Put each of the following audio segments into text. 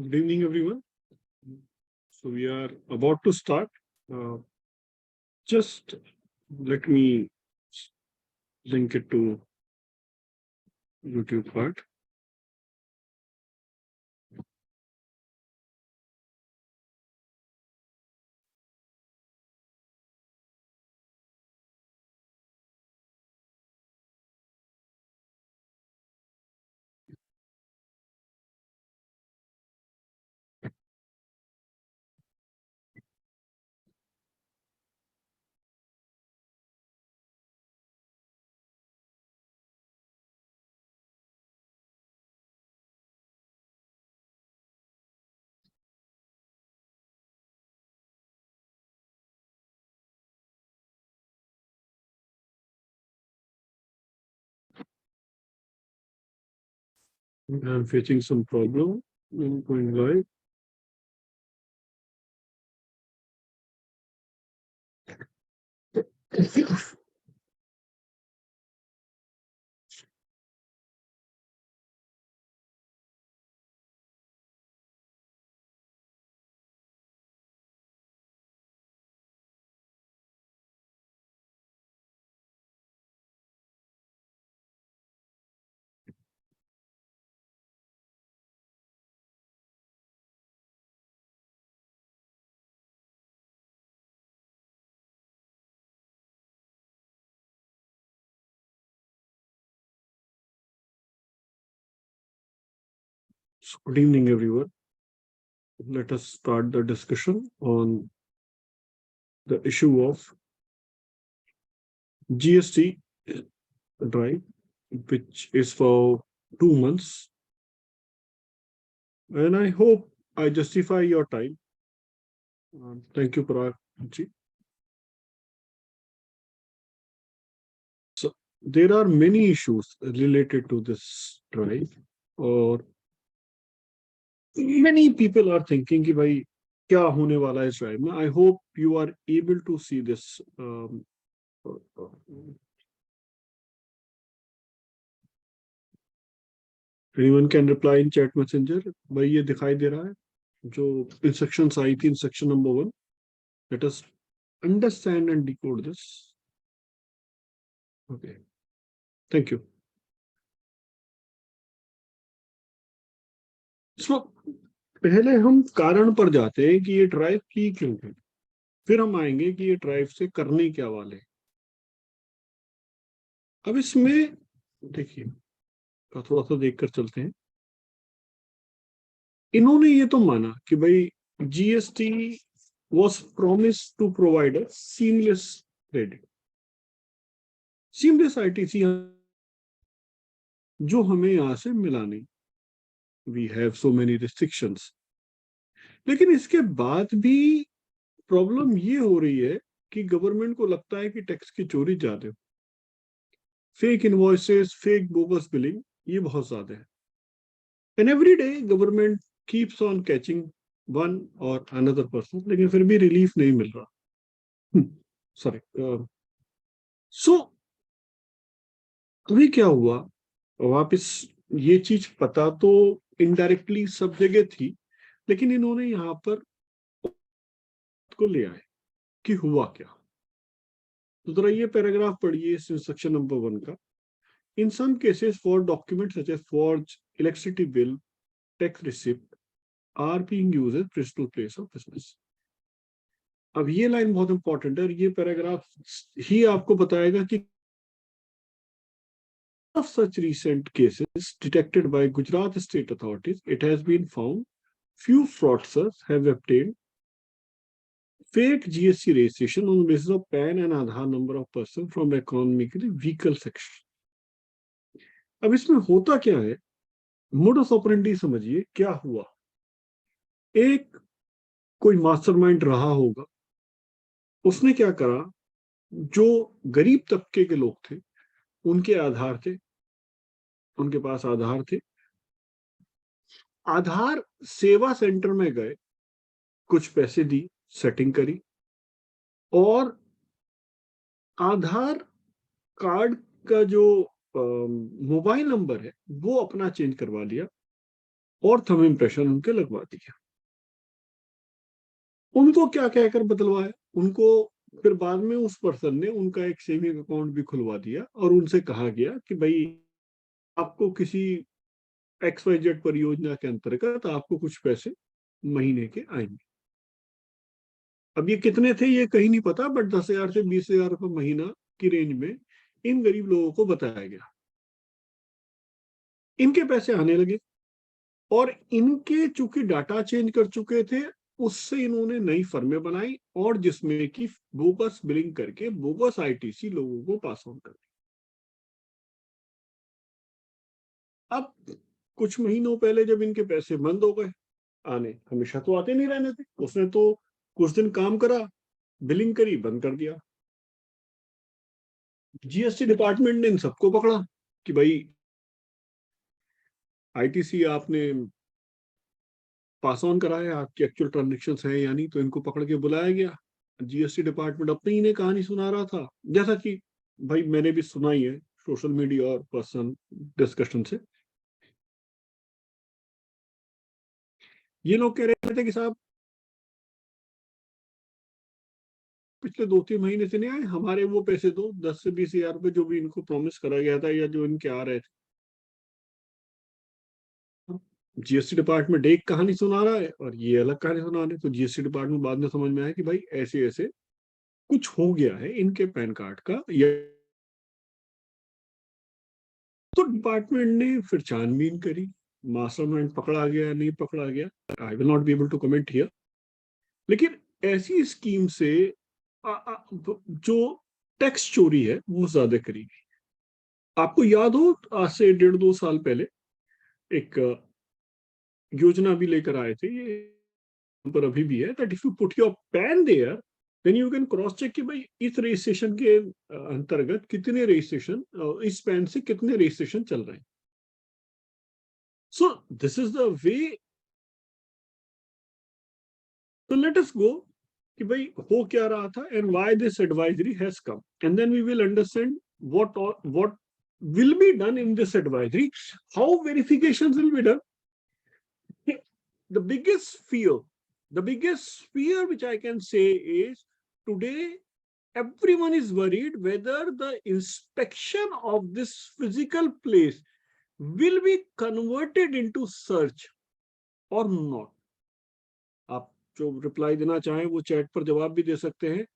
Good evening, everyone. So we are about to start. Uh, just let me link it to YouTube part. I'm facing some problem in going live. So good evening, everyone. Let us start the discussion on the issue of GST drive, which is for 2 months. And I hope I justify your time. Thank you, Parag. So there are many issues related to this drive, और many people are thinking कि भाई क्या होने वाला है इस drive में. I hope you are able to see this. Anyone can reply in chat messenger. भाई ये दिखाई दे रहा है जो इंस्ट्रक्शंस आई थी. Instruction number 1. Let us understand and decode this. Okay. Thank you. So पहले हम कारण पर जाते हैं कि ये ड्राइव की क्यों है. फिर हम आएंगे कि ये ड्राइव से करने क्या वाले. अब इसमें देखिए, थोड़ा सा देखकर चलते हैं. इन्होंने ये तो माना कि भाई GST was promise to provide a seamless credit, seamless ITC जो हमें यहां से मिला नहीं. We have so many restrictions. लेकिन इसके बाद भी प्रॉब्लम ये हो रही है कि गवर्नमेंट को लगता है कि टैक्स की चोरी ज्यादा है. Fake invoices, fake bogus billing, ये बहुत ज्यादा है. And every day government keeps on catching one और अनदर पर्सन, लेकिन फिर भी रिलीफ नहीं मिल रहा. सॉरी. सो अभी क्या हुआ, वापस ये चीज पता तो इनडायरेक्टली सब जगह थी, लेकिन इन्होंने यहाँ पर को ले आए कि हुआ क्या. तो जरा ये पैराग्राफ पढ़िए इस इंस्ट्रक्शन नंबर 1 का. In some cases for document such as forge electricity bill, tax receipt are being used as principal place of business. अब ये लाइन बहुत इंपॉर्टेंट है और ये पैराग्राफ ही आपको बताएगा कि of such recent cases detected by Gujarat state authorities, it has been found few fraudsters have obtained fake GST registration on the basis of PAN and Aadhaar number of person from economically weaker section. अब इसमें होता क्या है, modus operandi समझिए क्या हुआ. एक कोई मास्टरमाइंड रहा होगा, उसने क्या करा, जो गरीब तबके के लोग थे उनके आधार थे, उनके पास आधार थे, आधार सेवा सेंटर में गए, कुछ पैसे दी, सेटिंग करी, और आधार कार्ड का जो मोबाइल नंबर है वो अपना चेंज करवा लिया. और थंब इम्प्रेशन उनके लगवा दिया। उनको क्या कहकर बदलवाया, उनको फिर बाद में उस पर्सन ने उनका एक सेविंग अकाउंट भी खुलवा दिया और उनसे कहा गया कि भाई आपको किसी XYZ परियोजना के अंतर्गत आपको कुछ पैसे महीने के आएंगे। अब ये कितने थे ये कहीं नहीं पता, बट 10,000 से 20,000 रुपये महीना की रेंज में इन गरीब लोगों को बताया गया। इनके पैसे आने लगे और इनके चूंकि डाटा चेंज कर चुके थे, उससे इन्होंने नई फर्में बनाई और जिसमें कि बोगस बिलिंग करके बोगस आईटीसी लोगों को पास ऑन कर दिया। अब कुछ महीनों पहले जब इनके पैसे बंद हो गए आने, हमेशा तो आते नहीं रहने थे, उसने तो कुछ दिन काम करा, बिलिंग करी, बंद कर दिया। जीएसटी डिपार्टमेंट ने इन सबको पकड़ा कि भाई आईटीसी आपने पास ऑन कराया, आपकी एक्चुअल ट्रांजेक्शन है या नहीं, तो इनको पकड़ के बुलाया गया। जीएसटी डिपार्टमेंट अपनी इन्हें कहानी सुना रहा था, जैसा कि भाई मैंने भी सुना ही है सोशल मीडिया और पर्सनल डिस्कशन से। ये लोग कह रहे थे कि साहब पिछले 2-3 महीने से नहीं आए, हमारे वो पैसे दो, 10 से 20 हजार रुपए जो भी इनको प्रॉमिस करा गया था या जो इनके आ रहे थे। जीएसटी डिपार्टमेंट एक कहानी सुना रहा है और ये अलग कहानी सुना रहे हैं। तो जीएसटी डिपार्टमेंट बाद में समझ में आया कि भाई ऐसे ऐसे कुछ हो गया है इनके पैन कार्ड का, या तो डिपार्टमेंट ने फिर छानबीन करी, मास्टरमाइंड पकड़ा गया नहीं पकड़ा गया, I will not be able to comment here. लेकिन ऐसी स्कीम से जो टैक्स चोरी है वो ज्यादा करी गई। आपको याद हो आज से 1.5-2 साल पहले एक योजना भी लेकर आए थे ये, पर अभी भी है, that if you put your PAN there then you can cross check कि भाई इस रजिस्ट्रेशन के अंतर्गत कितने रजिस्ट्रेशन, इस पैन से कितने रजिस्ट्रेशन चल रहे हैं। सो दिस इज द वे। तो लेट अस गो कि भाई हो क्या रहा था and why this advisory has come, and then we will understand what will be done in this advisory, how verifications will be done. The biggest fear, the biggest fear which I can say is today everyone is worried whether the inspection of this physical place will be converted into search or not. आप जो reply देना चाहें वो chat पर जवाब भी दे सकते हैं।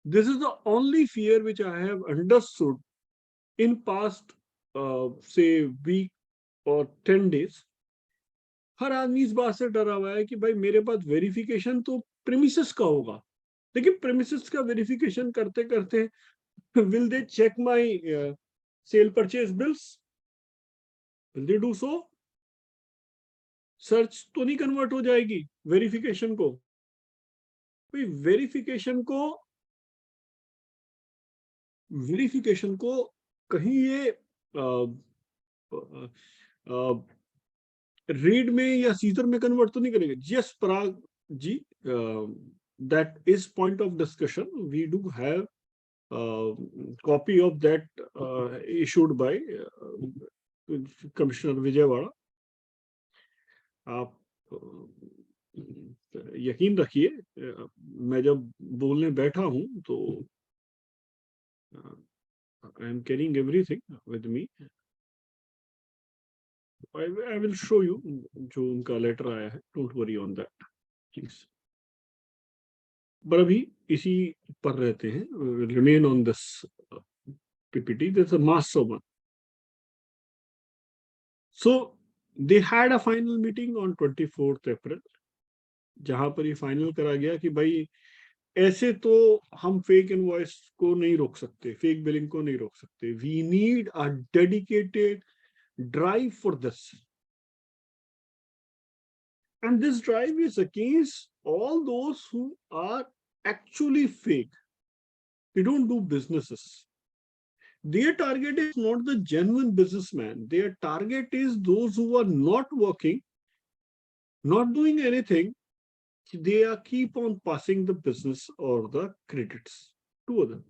This is the only fear which I have understood in past से वीक और 10 days। हर आदमी इस बात से डरा हुआ है कि भाई मेरे पास वेरिफिकेशन तो प्रीमिसेस का होगा, लेकिन प्रीमिसेस का वेरिफिकेशन करते करते will they check my sale purchase bills, will they do so, search तो नहीं कन्वर्ट हो जाएगी वेरिफिकेशन को। भाई वेरिफिकेशन को कहीं ये रीड में या सीजर में कन्वर्ट तो नहीं करेंगे। Yes Parag ji, that is point of discussion, we do have copy of that issued by commissioner Vijayawada. आप यकीन रखिए, मैं जब बोलने बैठा हूं तो I am carrying everything with me. I will show you जो उनका लेटर आया है, don't worry on that please. पर अभी इसी पर रहते हैं, remain on this PPT, this master one. So they had a final meeting on 24 अप्रैल, जहां पर ये फाइनल करा गया कि भाई ऐसे तो हम फेक इनवॉइस को नहीं रोक सकते, फेक बिलिंग को नहीं रोक सकते, we need a dedicated drive for this, and this drive is against all those who are actually fake. They don't do businesses. Their target is not the genuine businessman. Their target is those who are not working, not doing anything. They are keep on passing the business or the credits to others.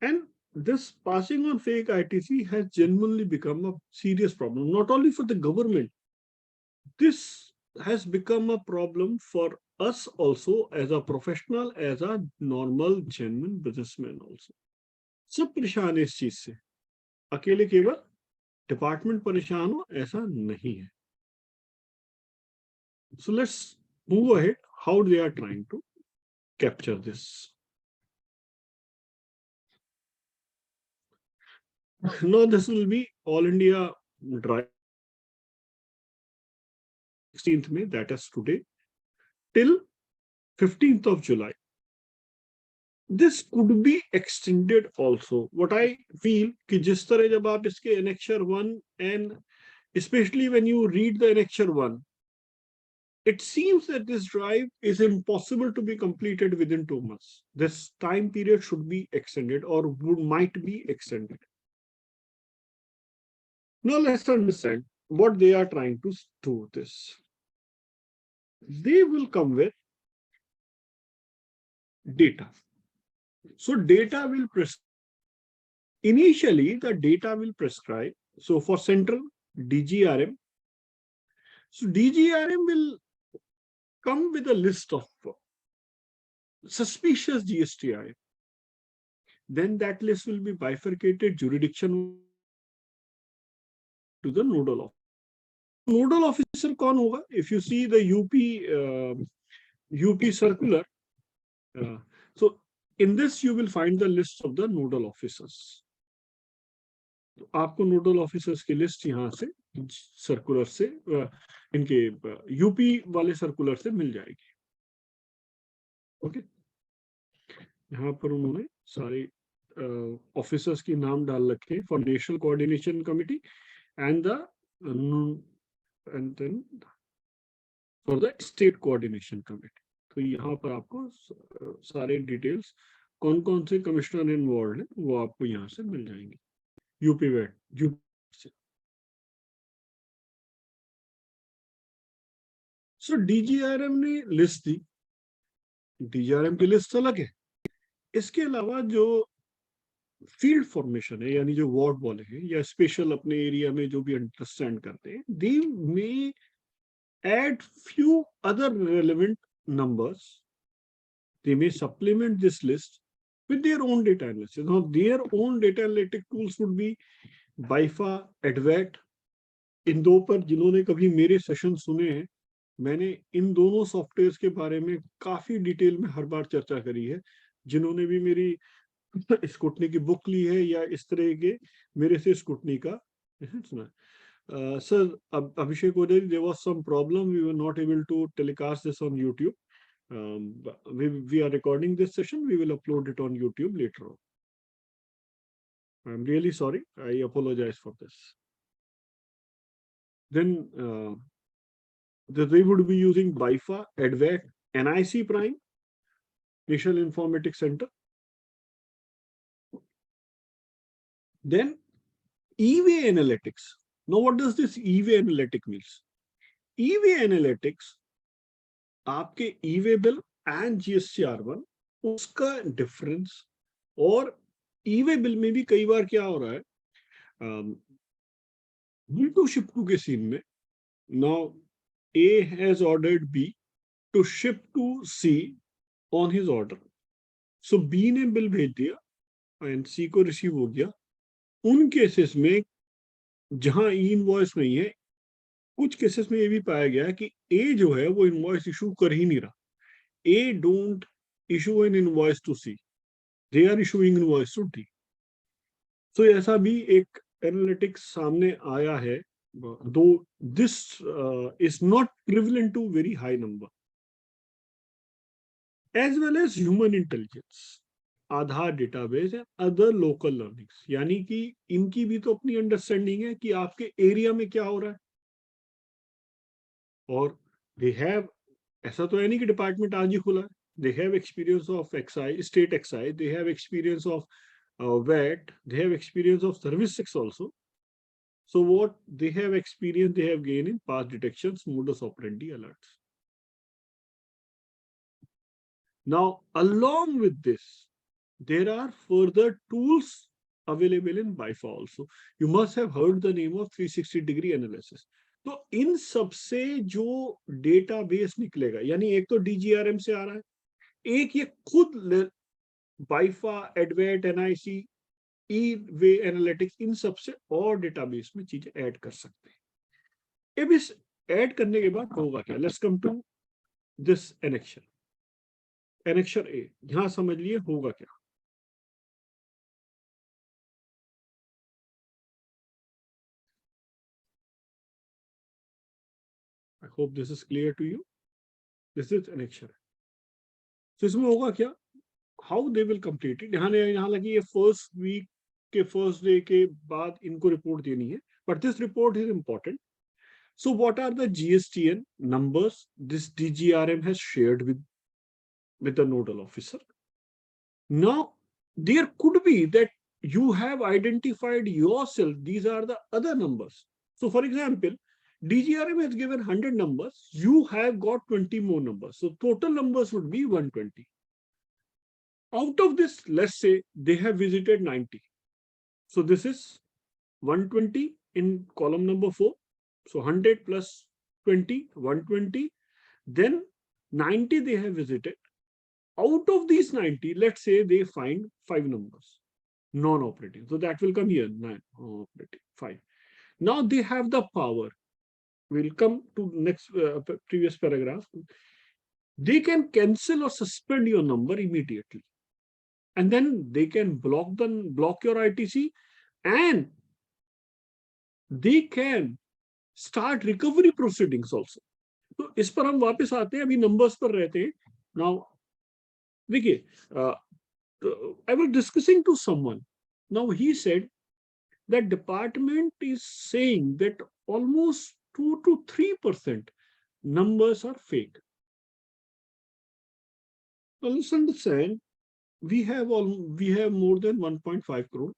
And this passing on fake ITC has genuinely become a serious problem, not only for the government, this has become a problem for us also as a professional, as a normal, genuine businessman also. सब परेशान है इस चीज से, अकेले केवल department परेशान हो ऐसा नहीं है. So let's move ahead how they are trying to capture this. Now this will be All India Drive 16th May, that is today, till 15th of July. This could be extended also. What I feel कि जिस तरह जब आप इसके annexure 1 and especially when you read the annexure 1, it seems that this drive is impossible to be completed within 2 months. This time period should be extended or might be extended. Now let's understand what they are trying to do with this. They will come with data. So data will initially the data will prescribe. So for central DGRM, so DGRM will come with a list of suspicious GSTI. Then that list will be bifurcated jurisdiction to the nodal officer. Nodal officer कौन होगा? If you see the UP circular, so in this you will find the list of the nodal officers. तो आपको nodal officers की list यहाँ से circular से इनके UP वाले सर्कुलर से मिल जाएगी. ओके, यहाँ पर उन्होंने सारे ऑफिसर्स की नाम डाल रखे for national coordination committee and then for the state coordination committee. तो यहाँ पर आपको सारे डिटेल्स कौन कौन से कमिश्नर इन्वॉल्व है वो आपको यहाँ से मिल जाएंगे. UP wait UP. So DGRM ने लिस्ट दी. डीजीआरएम की लिस्ट अलग है. इसके अलावा जो फील्ड फॉर्मेशन है यानी जो वार्ड वाले हैं या स्पेशल अपने एरिया में जो भी अंडरस्टैंड करते हैं, दे मे add few other relevant numbers. They may supplement this list with their own data analysis. Now, their own data analytic tools would be BIFA, ADVACT. इन दो पर जिन्होंने कभी मेरे सेशन सुने हैं, मैंने इन दोनों सॉफ्टवेयर्स के बारे में काफी डिटेल में हर बार चर्चा करी है. जिन्होंने भी मेरी स्कूटनी की बुक ली है या इस तरह के मेरे से स्कूटनी का सुना. Sir, Abhishek Oderi, there was some problem. We were not able to telecast this on YouTube. We are recording this session. We will upload it on YouTube later on. I'm really sorry. I apologize for this. Then they would be using BIFA, ADVAC, NIC Prime, National Informatics Center. Then EV Analytics. Now, what does this EV Analytics means? EV Analytics, आपके EV bill and GST-R1 उसका difference. और EV bill में भी कई बार क्या हो रहा है, B to ship to के सीन में, now A has ordered B to ship to C on his order. So B ने बिल भेज दिया and C को रिसीव हो गया. उन केसेस में जहां ई इनवॉइस नहीं है, कुछ केसेस में ये भी पाया गया कि ए जो है वो इनवॉइस इशू कर ही नहीं रहा. A don't issue an invoice to C, they are issuing invoice to D. So ऐसा भी एक एनालिटिक्स सामने आया है, though this is not prevalent to very high number. As well as human intelligence, Aadhaar database and other local learnings, यानी कि इनकी भी तो अपनी अंडरस्टैंडिंग है कि आपके एरिया में क्या हो रहा है. और दे हैव, ऐसा तो है नहीं कि डिपार्टमेंट आज ही खुला है. They have experience of excise, state excise, they have experience of VAT, they have experience of service tax also. So what they have experience, they have gained in past detections, modus operandi alerts. Now, along with this, there are further tools available in BIFA also. You must have heard the name of 360-degree analysis. तो इन सब से जो database निकलेगा, यानी एक तो डीजीआरएम से आ रहा है, एक ये खुद बाइफा, एडवेट, एनआईसी, ई वे एनालिटिक्स, इन सब से और डेटाबेस में चीजें ऐड कर सकते हैं। अब इस ऐड करने के बाद होगा क्या? Let's come to this annexure, annexure A. यहां समझ लिए होगा क्या। I hope this is clear to you. This is annexure. तो इसमें होगा क्या, how they will complete it. यहाँ लगी ये फर्स्ट वीक के फर्स्ट डे के बाद इनको रिपोर्ट देनी है, but this report is important. So what are the GSTN numbers this DGRM has shared with the nodal officer? Now, there could be that you have identified yourself, these are the other numbers. So for example, DGRM has given 100 numbers, you have got 20 more numbers. So total numbers would be 120. Out of this, let's say they have visited 90. So this is 120 in column number 4. So 100 plus 20, 120. Then 90 they have visited. Out of these 90, let's say they find 5 numbers non-operating. So that will come here, 9 operating, 5. Now they have the power. We'll come to next previous paragraph. They can cancel or suspend your number immediately. And then they can block your ITC, and they can start recovery proceedings also. तो इस पर हम वापस आते हैं, अभी numbers पर रहते हैं. नाउ देखिए, I was discussing to someone. Now he said that department is saying that almost 2 to 3% numbers are fake. Now let's understand, we have more than 1.5 crore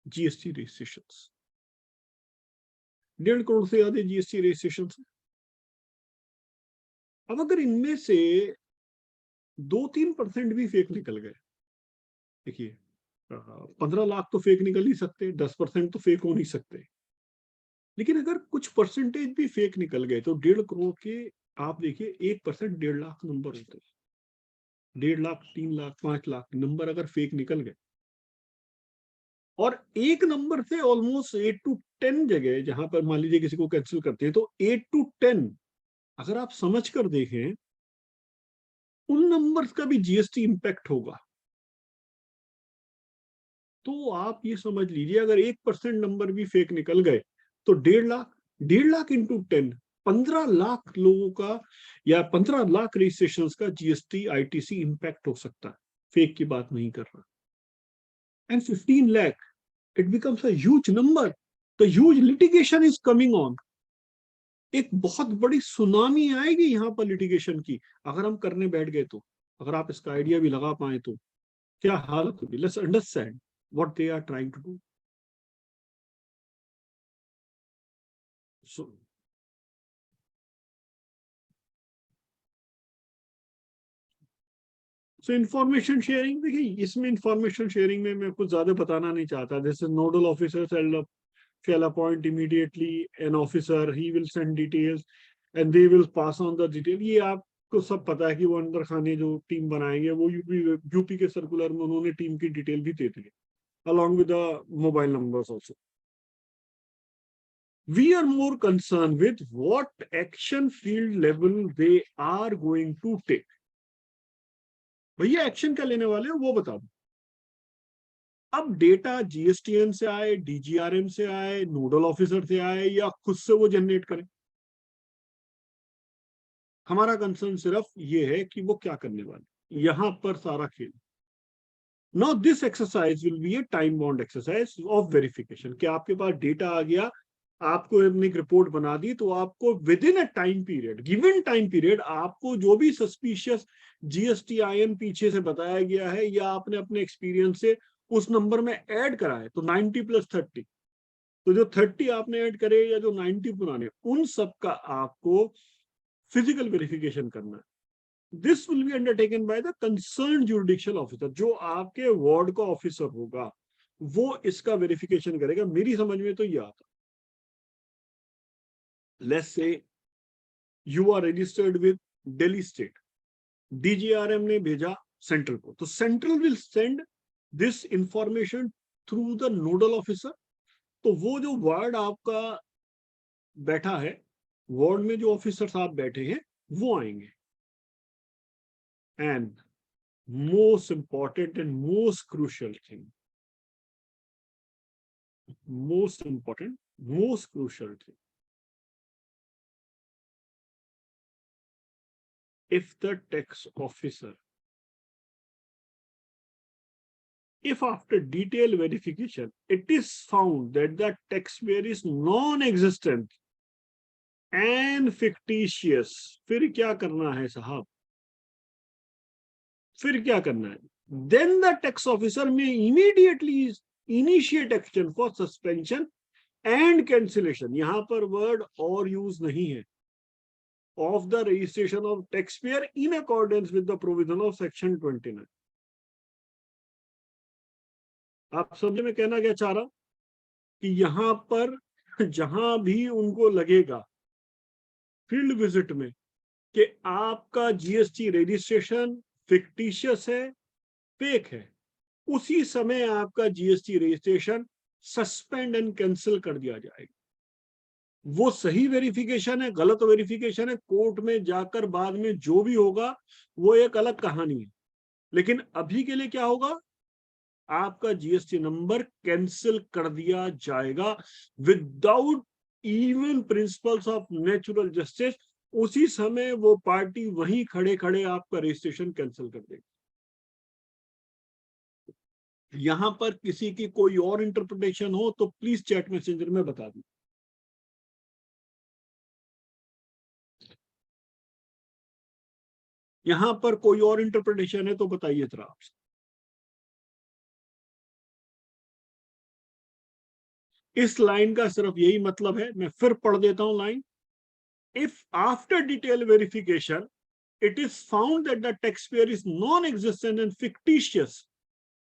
GST registrations. 1.5 crore से ज्यादा GST registrations. अब अगर इनमें से 2-3% भी fake निकल गए, देखिए 15 लाख तो फेक निकल ही सकते, 10% तो फेक हो नहीं सकते, लेकिन अगर कुछ परसेंटेज भी फेक निकल गए तो 1.5 करोड़ के, आप देखिए 1% 1.5 लाख नंबर होते हैं. 1.5 लाख, 3 लाख, 5 लाख नंबर अगर फेक निकल गए, और एक नंबर से ऑलमोस्ट 8 to 10 जगह, जहां पर मान लीजिए किसी को कैंसिल करते हैं, तो 8 to 10 अगर आप समझ कर देखें, उन नंबर्स का भी जीएसटी इंपैक्ट होगा. तो आप ये समझ लीजिए, अगर 1% नंबर भी फेक निकल गए तो 1.5 लाख इंटू 10, 15 लाख लोगों का या 15 लाख रजिस्ट्रेशन का जीएसटी आईटीसी इंपैक्ट हो सकता है. फेक की बात नहीं कर रहा. And 15 lakh, it becomes a huge number. The huge litigation is coming on. एक बहुत बड़ी सुनामी आएगी यहाँ पर लिटिगेशन की, अगर हम करने बैठ गए तो. अगर आप इसका आइडिया भी लगा पाए तो क्या हालत होगी. Let's understand what they are trying to do. So information sharing, देखिए इसमें इंफॉर्मेशन शेयरिंग में मैं कुछ ज्यादा बताना नहीं चाहता. जैसे nodal officer shall appoint immediately an officer, he will send details and they will pass on the detail. ये आपको सब पता है कि वो अंदर खाने जो टीम बनाएंगे, वो यूपी के सर्कुलर में उन्होंने टीम की डिटेल भी दे दी है, along with the mobile numbers also. We are more concerned with what action field level they are going to take. भैया एक्शन क्या लेने वाले हो वो बता दो. अब डेटा जीएसटीएन से आए, डीजीआरएम से आए, नोडल ऑफिसर से आए, या खुद से वो जनरेट करें, हमारा कंसर्न सिर्फ ये है कि वो क्या करने वाले. यहां पर सारा खेल. Now this exercise will be A time bound exercise of verification. कि आपके पास डेटा आ गया, आपको अपनी एक रिपोर्ट बना दी, तो आपको with in a time period, given time period, आपको जो भी सस्पिशियस जीएसटीआईएन पीछे से बताया गया है या आपने अपने एक्सपीरियंस से उस नंबर में ऐड करा है, तो 90 + 30, तो जो 30 आपने ऐड करे या जो 90 पुराने, उन सब का आपको फिजिकल वेरिफिकेशन करना है. This will be undertaken by the concern judicial officer. जो आपके वार्ड का ऑफिसर होगा वो इसका वेरिफिकेशन करेगा. मेरी समझ में तो ये आता. Let's say you are registered with Delhi state, DGRM ने भेजा सेंट्रल को, तो central will send this information through the nodal officer. तो वो जो वार्ड आपका बैठा है, वार्ड में जो ऑफिसर साहब बैठे हैं वो आएंगे। And most important and most crucial thing, most important, most crucial thing. If the tax officer, if after detailed verification, it is found that the taxpayer is non-existent and fictitious, फिर क्या करना है साहब? फिर क्या करना है? Then the tax officer may immediately initiate action for suspension and cancellation. यहां पर वर्ड और यूज नहीं है, of the registration of taxpayer in accordance with the provision of section 29. आप समझे मैं कहना क्या चाह रहा हूं? कि यहां पर जहां भी उनको लगेगा फील्ड विजिट में कि आपका जीएसटी रजिस्ट्रेशन फिक्टिशियस है, फेक है, उसी समय आपका GST registration suspend and cancel कर दिया जाएगा। वो सही वेरिफिकेशन है, गलत वेरिफिकेशन है, कोर्ट में जाकर बाद में जो भी होगा वो एक अलग कहानी है। लेकिन अभी के लिए क्या होगा? आपका जीएसटी नंबर कैंसिल कर दिया जाएगा without even principles of natural justice. उसी समय वो पार्टी वहीं खड़े खड़े आपका रजिस्ट्रेशन कैंसिल कर देगी। यहां पर किसी की कोई और इंटरप्रिटेशन हो तो प्लीज चैट मैसेंजर में बता दी। यहां पर कोई और इंटरप्रिटेशन है तो बताइए जरा आपसे। इस लाइन का सिर्फ यही मतलब है, मैं फिर पढ़ देता हूं line. If after detail verification it is found that the taxpayer is non-existent and fictitious,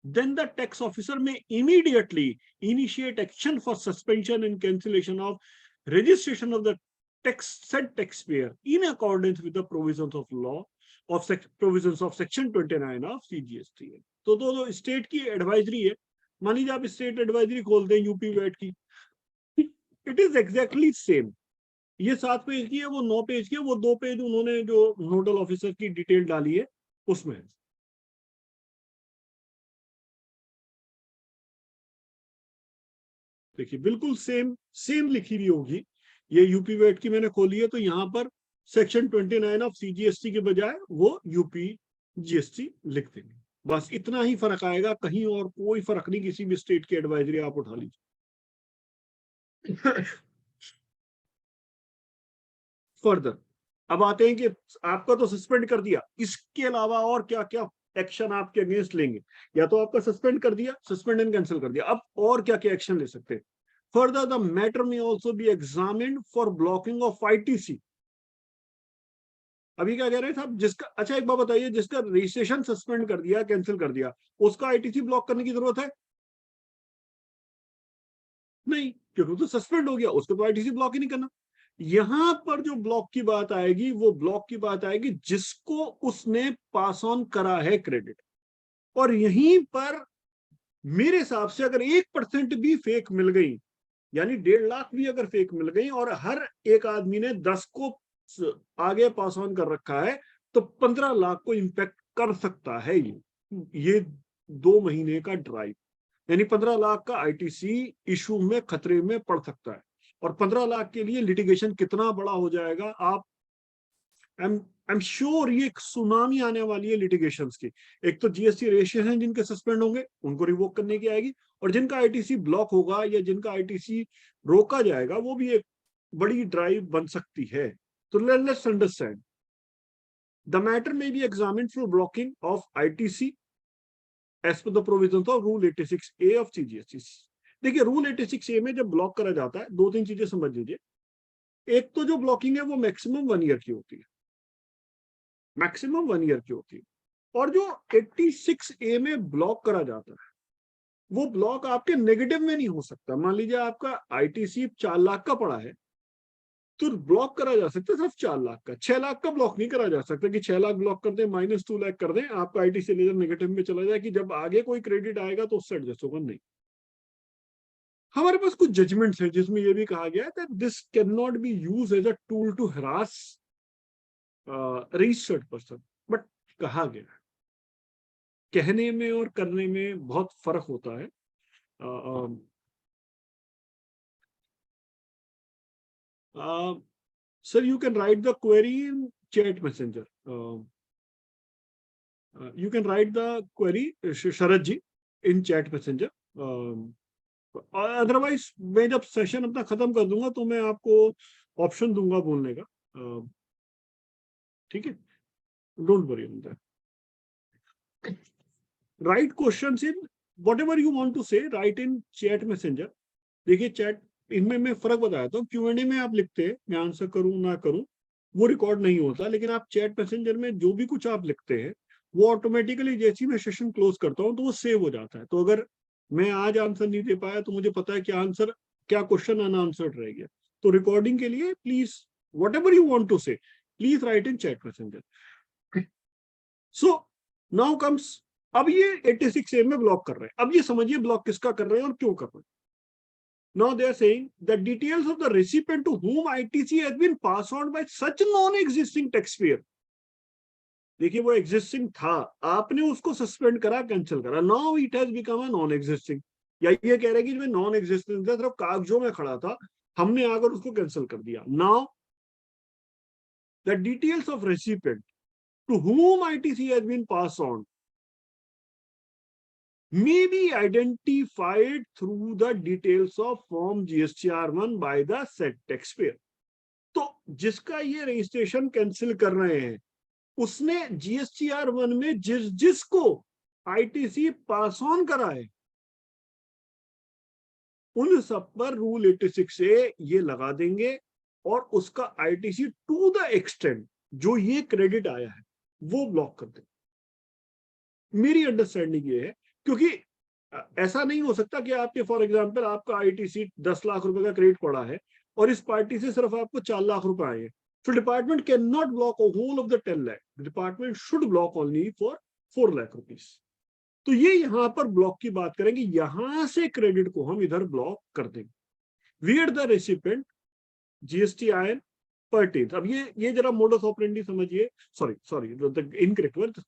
then the tax officer may immediately initiate action for suspension and cancellation of registration of the said taxpayer in accordance with the provisions of law of provisions of section 29 of CGST। तो दो state की advisory है। मान लीजिए आप state advisory खोलते हैं UP wait की, इट इज एग्जैक्टली सेम। ये 7 पेज की है, वो 9 पेज की है, वो 2 पेज उन्होंने जो नोडल ऑफिसर की डिटेल डाली है उसमें। देखिए बिल्कुल सेम सेम लिखी हुई होगी। ये यूपी वेट की मैंने खोली है, तो यहाँ पर सेक्शन 29 ऑफ सीजीएसटी के बजाय वो यूपी जीएसटी लिख देंगे। बस इतना ही फर्क आएगा, कहीं और कोई फर्क नहीं। किसी भी स्टेट की एडवाइजरी आप उठा लीजिए। फर्दर अब आते हैं कि आपका तो सस्पेंड कर दिया, इसके अलावा और क्या क्या एक्शन आपके अगेंस्ट लेंगे? या तो आपका सस्पेंड कर दिया, सस्पेंड एंड कैंसिल कर दिया, अब और क्या क्या एक्शन ले सकते हैं? फर्दर द मैटर में also be examined for blocking of ITC. अभी क्या कह रहे हैं साहब? जिसका, अच्छा एक बात बताइए, जिसका रजिस्ट्रेशन सस्पेंड कर दिया, कैंसिल कर दिया, उसका आईटीसी ब्लॉक करने की जरूरत है? नहीं, क्योंकि तो सस्पेंड हो गया, उसको तो आईटीसी ब्लॉक ही नहीं करना। यहां पर जो ब्लॉक की बात आएगी, वो ब्लॉक की बात आएगी जिसको उसने पास ऑन करा है क्रेडिट। और यहीं पर मेरे हिसाब से अगर 1% भी फेक मिल गई, यानी 1.5 लाख भी अगर फेक मिल गई, और हर एक आदमी ने 10 को आगे पास ऑन कर रखा है, तो 15 लाख को इंपैक्ट कर सकता है ये 2 महीने का ड्राइव। यानी 15 लाख का आईटीसी इशू में खतरे में पड़ सकता है। और 15 लाख के लिए लिटिगेशन कितना बड़ा हो जाएगा, आप आई एम श्योर ये एक सुनामी आने वाली है लिटिगेशन की। एक तो जीएसटी रजिस्ट्रेशन जिनके सस्पेंड होंगे उनको रिवोक करने की आएगी, और जिनका आईटीसी ब्लॉक होगा या जिनका आईटीसी रोका जाएगा, वो भी एक बड़ी ड्राइव बन सकती है। तो let's understand the matter may be examined for blocking of ITC as per the provisions of rule 86A of CGST. देखिए रूल 86A में जब ब्लॉक करा जाता है, 2-3 चीजें समझ लीजिए। एक तो जो ब्लॉकिंग है वो मैक्सिमम 1 ईयर की होती है, मैक्सिमम 1 ईयर की होती है। और जो 86A में ब्लॉक करा जाता है, वो ब्लॉक आपके नेगेटिव में नहीं हो सकता। मान लीजिए आपका आईटीसी 4 लाख का पड़ा है, तो ब्लॉक करा जा सकता है सिर्फ 4 लाख का, 6 लाख का ब्लॉक नहीं करा जा सकता कि 6 लाख ब्लॉक कर दें, -2 लाख कर दें, आपका आईटीसी लेजर नेगेटिव में चला जाए कि जब आगे कोई क्रेडिट आएगा तो उससे एडजस्ट होगा। नहीं, हमारे पास कुछ जजमेंट्स है जिसमें यह भी कहा गया है that this can not be use as a tool to harass registered person. But कहा गया है, कहने में और करने में बहुत फर्क होता है। Sir you can write the query in chat messenger, you can write the query, Sharad ji, in chat messenger. Otherwise मैं जब सेशन अपना खत्म कर दूंगा तो मैं आपको ऑप्शन दूंगा बोलने का, ठीक है, don't worry on that. Write questions in whatever you want to say, write in chat messenger. देखिए चैट, इनमें मैं फर्क बताया था, Q&A में आप लिखते हैं, मैं आंसर करूं ना करूं वो रिकॉर्ड नहीं होता, लेकिन आप चैट मैसेंजर में जो भी कुछ आप लिखते हैं वो ऑटोमेटिकली जैसे ही मैं सेशन क्लोज करता हूं तो वो सेव हो जाता है। तो अगर मैं आज आंसर नहीं दे पाया तो मुझे पता है कि आंसर, क्या क्वेश्चन अनआंसर्ड रह गया। तो रिकॉर्डिंग के लिए please whatever you want to say please write in chat messenger. So now comes, अब ये 86A में ब्लॉक कर रहे हैं। अब ये समझिए ब्लॉक किसका कर रहे हैं और क्यों कर रहे हैं। Now they are saying the details of the recipient to whom ITC has been passed on by such non-existing taxpayer. देखिए वो एग्जिस्टिंग था, आपने उसको सस्पेंड करा, कैंसिल करा, now it has become a non existing. या ये कह रहे हैं कि नॉन एग्जिस्टिंग था, सिर्फ कागजों में खड़ा था, हमने आकर उसको कैंसिल कर दिया। Now the details of recipient to whom ITC has been passed on may be identified through the details of form GSTR1 by the said taxpayer. तो जिसका ये रजिस्ट्रेशन कैंसिल कर रहे हैं उसने GSTR1 में जिसको ITC पास ऑन करा है उन सब पर रूल 86A ये लगा देंगे और उसका ITC टू द एक्सटेंट जो ये क्रेडिट आया है वो ब्लॉक कर देंगे। मेरी अंडरस्टैंडिंग ये है, क्योंकि ऐसा नहीं हो सकता कि आपके फॉर एग्जांपल आपका ITC 10 लाख रुपए का क्रेडिट पड़ा है और इस पार्टी से सिर्फ आपको 4 लाख रुपए आए हैं। So department cannot block a whole of the 10 lakh. The department should block only for 4 lakh rupees. तो ये यहां पर ब्लॉक की बात करेंगे, यहां से क्रेडिट को हम इधर ब्लॉक कर देंगे। Where the recipient GSTIN pertains. अब ये जरा मोडस ऑपरेंडी समझिए, sorry the incorrect word.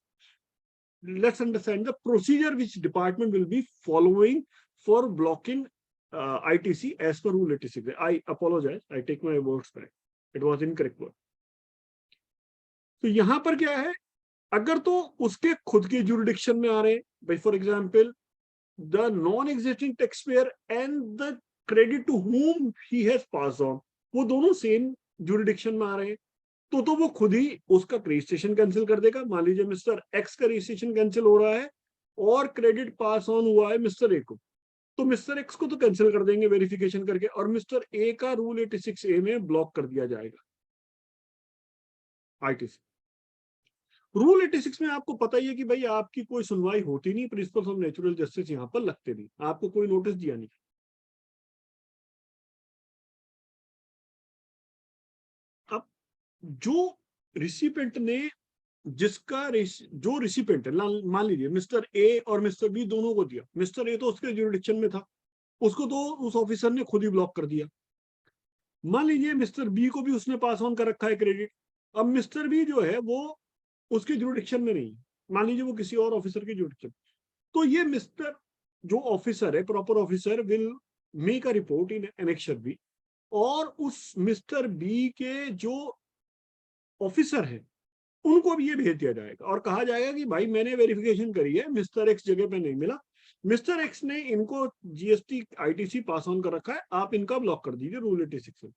Let's understand the procedure which department will be following for blocking ITC as per rule 86. I apologize. I take my words back. It was incorrect word. तो यहां पर क्या है, अगर तो उसके खुद के जुरिडिक्शन में आ रहे हैं, भाई for example the non existing taxpayer and the credit to whom he has passed on, वो दोनों सेम जुरिडिक्शन में आ रहे हैं, तो वो खुद ही उसका रजिस्ट्रेशन कैंसिल कर देगा। मान लीजिए मिस्टर एक्स का रजिस्ट्रेशन कैंसिल हो रहा है और क्रेडिट पास ऑन हुआ है मिस्टर ए को, तो मिस्टर एक्स को तो कैंसिल कर देंगे वेरिफिकेशन करके और मिस्टर ए का रूल 86A में ब्लॉक कर दिया जाएगा ITC। रूल 86 में आपको पता ही है कि भाई आपकी कोई सुनवाई होती नहीं, प्रिंसिपल्स ऑफ नेचुरल जस्टिस यहां पर लगते नहीं, आपको कोई नोटिस दिया नहीं। अब जो रिसिपेंट ने जिसका जो रिसिपेंट है, मान लीजिए मिस्टर ए और मिस्टर बी दोनों को दिया, मिस्टर ए तो उसके जुरिडिक्शन में था, उसको तो उस ऑफिसर ने खुद ही ब्लॉक कर दिया। मान लीजिए मिस्टर बी को भी उसने पास ऑन कर रखा है क्रेडिट, अब मिस्टर बी जो है वो उसके जुरिडिक्शन में नहीं, मान लीजिए वो किसी और ऑफिसर के जुरिडिक्शन, तो ये मिस्टर जो ऑफिसर है, proper officer will make a report in annexure B और उस मिस्टर बी के जो ऑफिसर है उनको भी ये भेज दिया जाएगा और कहा जाएगा कि भाई मैंने वेरिफिकेशन करी है, मिस्टर एक्स जगह पे नहीं मिला, मिस्टर एक्स ने इनको GST ITC पास ऑन कर रखा है, आप इनका ब्लॉक कर दीजिए रूल 86 में।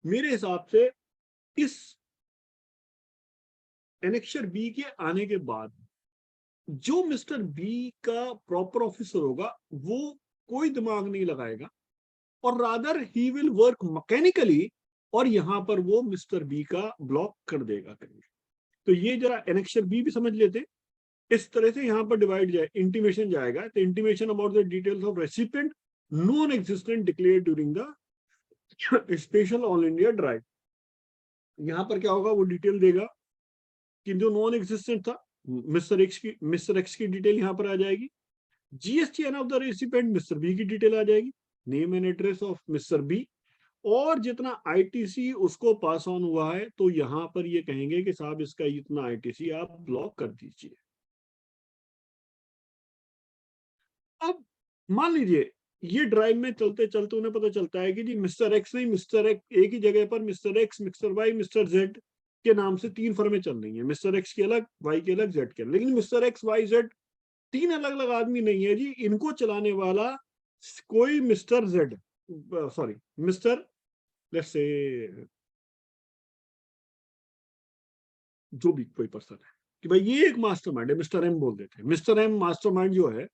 मेरे हिसाब से इस एनेक्सर बी के आने के बाद जो मिस्टर बी का प्रॉपर ऑफिसर होगा वो कोई दिमाग नहीं लगाएगा और rather he will work mechanically और यहां पर वो मिस्टर बी का ब्लॉक कर देगा। तो ये जरा एनेक्सर बी भी समझ लेते, इस तरह से यहां पर डिवाइड जाए, इंटीमेशन जाएगा, तो intimation about the details of recipient non existent declared during the special all India drive. यहाँ पर क्या होगा, वो डिटेल देगा कि जो नॉन एग्जिस्टेंट था, मिस्टर एक्स की डिटेल यहाँ पर आ जाएगी। GSTN of the recipient mister B की डिटेल आ जाएगी, name and address of mister B, और जितना आईटीसी उसको पास ऑन हुआ है, तो यहाँ पर ये कहेंगे कि साहब इसका इतना आईटीसी आप ब्लॉक कर दीजिए। अब मान लीजिए ये ड्राइव में चलते चलते उन्हें पता चलता है कि जी मिस्टर एक्स नहीं, मिस्टर एक्स एक ही जगह पर mister X, mister Y, mister Z के नाम से 3 फर्में चल रही हैं, मिस्टर एक्स की अलग, वाई की अलग, जेड की अलग। लेकिन मिस्टर एक्स वाई जेड 3 अलग अलग आदमी नहीं है जी, इनको चलाने वाला कोई mister Z, sorry mister, let's say जो भी कोई पर्सन है, कि भाई ये एक मास्टरमाइंड है, मिस्टर एम बोल देते हैं। मिस्टर एम मास्टरमाइंड जो है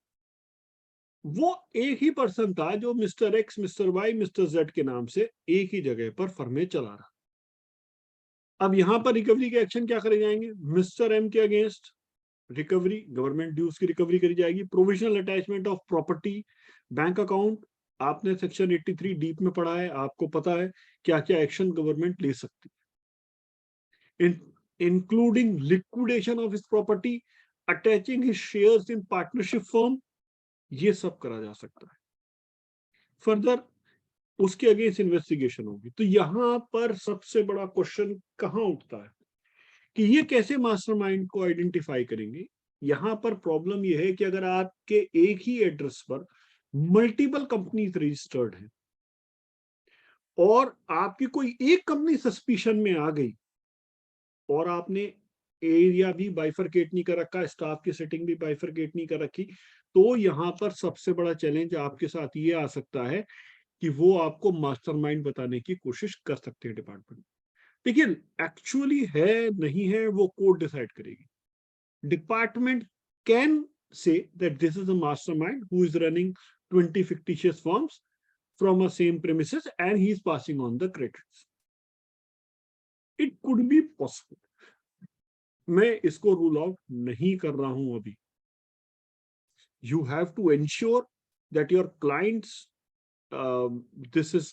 वो एक ही पर्सन था जो mister X, mister Y, mister Z के नाम से एक ही जगह पर फर्में चला रहा। अब यहां पर रिकवरी के एक्शन क्या करे जाएंगे, मिस्टर एम के अगेंस्ट रिकवरी, गवर्नमेंट ड्यूज की रिकवरी करी जाएगी, provisional attachment of property, bank account. आपने सेक्शन 83 डीप में पढ़ा है, आपको पता है क्या क्या एक्शन गवर्नमेंट ले सकती है, including liquidation of his property, attaching his shares in partnership firm, ये सब करा जा सकता है। फर्दर उसके अगेंस्ट इन्वेस्टिगेशन होगी। तो यहां पर सबसे बड़ा क्वेश्चन कहां उठता है कि ये कैसे मास्टरमाइंड को आइडेंटिफाई करेंगे। यहां पर प्रॉब्लम ये है कि अगर आपके एक ही एड्रेस पर मल्टीपल कंपनीज रजिस्टर्ड है और आपकी कोई एक कंपनी सस्पिशन में आ गई और आपने एरिया भी बाइफरकेट नहीं कर रखा, स्टाफ की सेटिंग भी बाइफरकेट नहीं कर रखी, तो यहां पर सबसे बड़ा चैलेंज आपके साथ ये आ सकता है कि वो आपको मास्टरमाइंड बताने की कोशिश कर सकते हैं डिपार्टमेंट। देखिए एक्चुअली है नहीं है वो कोर्ट डिसाइड करेगी। Department can say that this is a mastermind who is running 20 fictitious firms from a same premises and he is passing on the credits. It could be possible. मैं इसको rule out नहीं कर रहा हूं अभी। You have to ensure that your clients this is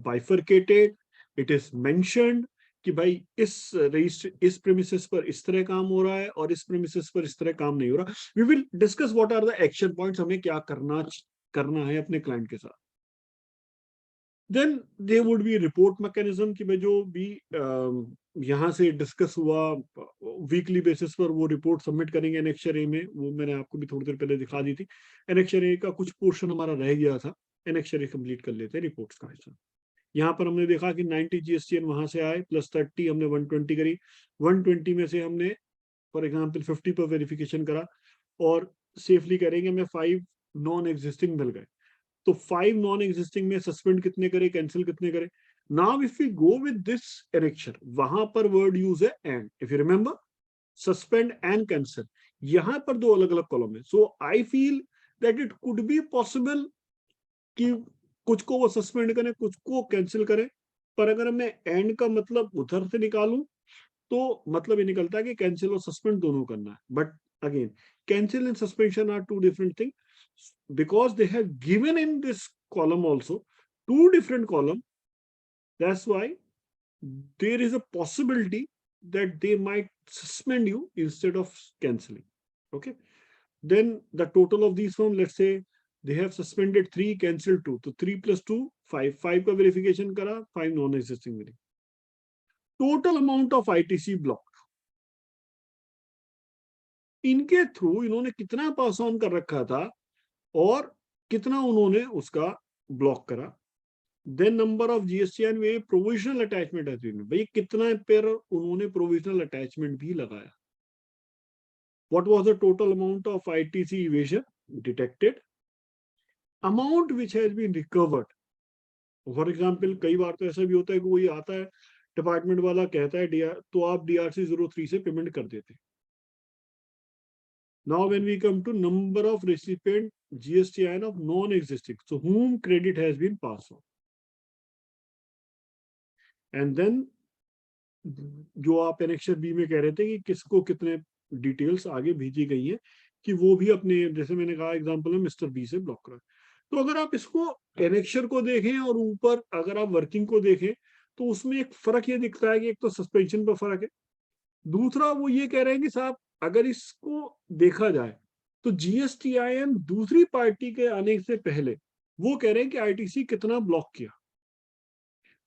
bifurcated, it is mentioned कि भाई इस प्रेमिसेस पर इस तरह काम हो रहा है और इस प्रेमिसेस पर इस तरह काम नहीं हो रहा। We will discuss what are the action points, हमें क्या करना है अपने क्लाइंट के साथ। Then they would be report mechanism कि भाई जो भी यहाँ से डिस्कस हुआ वीकली बेसिस पर वो रिपोर्ट सबमिट करेंगे एनेक्चर ए में। वो मैंने आपको भी थोड़ी देर पहले दिखा दी थी। एनेक्चर ए का कुछ पोर्शन हमारा रह गया था, एनेक्चर ए कंप्लीट कर लेते हैं रिपोर्ट्स का हिस्सा। यहाँ पर हमने देखा कि 90 जीएसटीएन वहां से आए, प्लस 30 हमने 120 करी। 120 में से हमने फॉर एग्जाम्पल 50 पर वेरिफिकेशन करा और सेफली करेंगे हमें 5 नॉन एग्जिस्टिंग मिल गए। तो 5 नॉन एग्जिस्टिंग में सस्पेंड कितने करे, कैंसिल कितने करे। Now if we go with this annexure, वहां पर वर्ड यूज है and, if you remember suspend and cancel, यहां पर 2 अलग अलग कॉलम है। So I feel that it could be possible कि कुछ को वो सस्पेंड करें, कुछ को कैंसिल करें। पर अगर मैं एंड का मतलब उधर से निकालूं तो मतलब ये निकलता है कि कैंसिल और सस्पेंड दोनों करना है। But again cancel and suspension are 2 different thing, because they have given in this column also 2 different column. That's why there is a possibility that they might suspend you instead of canceling. Okay, then the total of these form, let's say they have suspended 3, cancelled 2, so 3 plus 2 5, 5 का verification करा, 5 non existing मिली। total amount of ITC block इनके through इन्होंने कितना pass on कर रखा था और कितना उन्होंने उसका ब्लॉक करा। देन नंबर ऑफ जीएसटीएन में प्रोविजनल अटैचमेंट एग्रीमेंट, भाई कितना पर उन्होंने प्रोविजनल अटैचमेंट भी लगाया। What was the total amount of ITC evasion detected, amount which has been recovered. For example कई बार तो ऐसा भी होता है कि कोई आता है डिपार्टमेंट वाला कहता है तो आप DRC 03 से पेमेंट कर देते। Now when we come to number of recipient GSTIN of non-existing, so whom credit has been passed on, and then जो आप एनेक्चर बी में कह रहे थे कि किसको कितने डिटेल्स आगे भेजी गई है कि वो भी अपने, जैसे मैंने कहा एग्जांपल में मिस्टर बी से ब्लॉक करा। तो अगर आप इसको एनेक्शर को देखें और ऊपर अगर आप वर्किंग को देखें तो उसमें एक फर्क ये दिखता है कि एक तो सस्पेंशन पर फर्क है, दूसरा वो ये कह रहे हैं कि साहब अगर इसको देखा जाए तो जीएसटीआईएन दूसरी पार्टी के आने से पहले वो कह रहे हैं कि आईटीसी कितना ब्लॉक किया।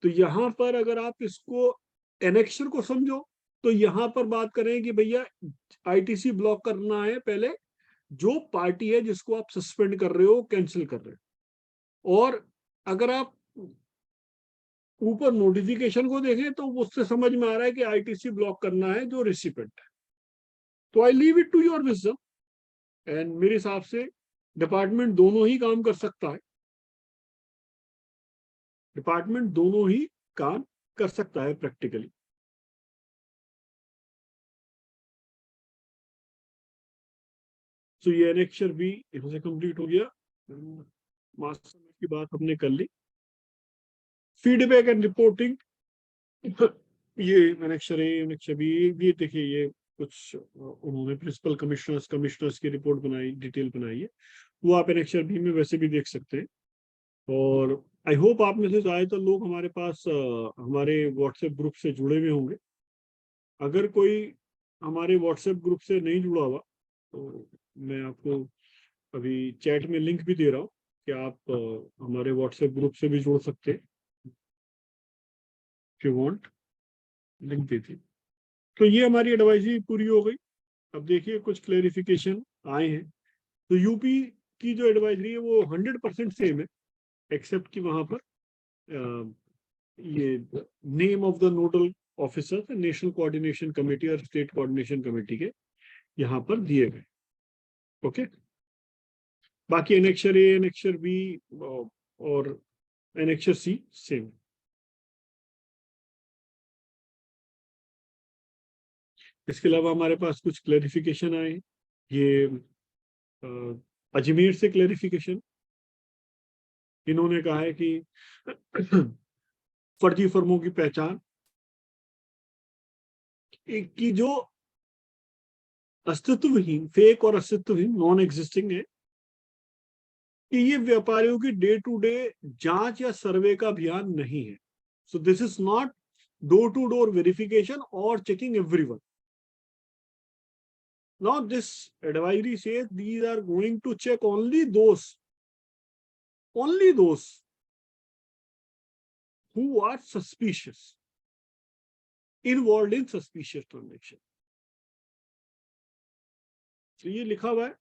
तो यहां पर अगर आप इसको एनेक्शर को समझो तो यहां पर बात करें कि भैया आईटीसी ब्लॉक करना है पहले जो पार्टी है जिसको आप सस्पेंड कर रहे हो, कैंसिल कर रहे हो। और अगर आप ऊपर नोटिफिकेशन को देखें तो उससे समझ में आ रहा है कि आईटीसी ब्लॉक करना है जो रिसिपेंट है। तो I leave it to your wisdom, and मेरे हिसाब से डिपार्टमेंट दोनों ही काम कर सकता है, डिपार्टमेंट दोनों ही काम कर सकता है प्रैक्टिकली। तो ये एनेक्चर भी इनसे कंप्लीट हो गया। मास्टर की बात हमने कर ली। फीडबैक एंड रिपोर्टिंग, ये एनेक्चर है, एनेक्चर भी ये देखिए, ये कुछ उन्होंने प्रिंसिपल कमिश्नर्स की रिपोर्ट बनाई, डिटेल बनाई है, वो आप एनेक्चर बी में वैसे भी देख सकते हैं। और आई होप आप में से ज्यादातर लोग हमारे पास हमारे व्हाट्सएप ग्रुप से जुड़े हुए होंगे। अगर कोई हमारे व्हाट्सएप ग्रुप से नहीं जुड़ा हुआ तो मैं आपको अभी चैट में लिंक भी दे रहा हूँ कि आप हमारे व्हाट्सएप ग्रुप से भी जुड़ सकते हैं, इफ यू वांट, लिंक दे दी। तो ये हमारी एडवाइजरी पूरी हो गई। अब देखिए कुछ क्लेरिफिकेशन आए हैं। तो यूपी की जो एडवाइजरी है वो 100% सेम है, एक्सेप्ट कि वहां पर ये name of the nodal officer national coordination committee और स्टेट कोऑर्डिनेशन कमेटी के यहाँ पर दिए गए। ओके, बाकी एनेक्चर ए, एनेक्चर बी और एनेक्चर सी सेम। इसके अलावा हमारे पास कुछ क्लैरिफिकेशन आए। ये अजमेर से क्लैरिफिकेशन, इन्होंने कहा है कि फर्जी फर्मों की पहचान की जो अस्तित्वहीन, फेक और अस्तित्वहीन, नॉन एग्जिस्टिंग है, कि ये व्यापारियों की डे टू डे जांच या सर्वे का अभियान नहीं है। So this is not door to door verification और checking everyone. Now this advisory says these are going to check only those who are suspicious, involved in suspicious transaction. तो ये लिखा हुआ है,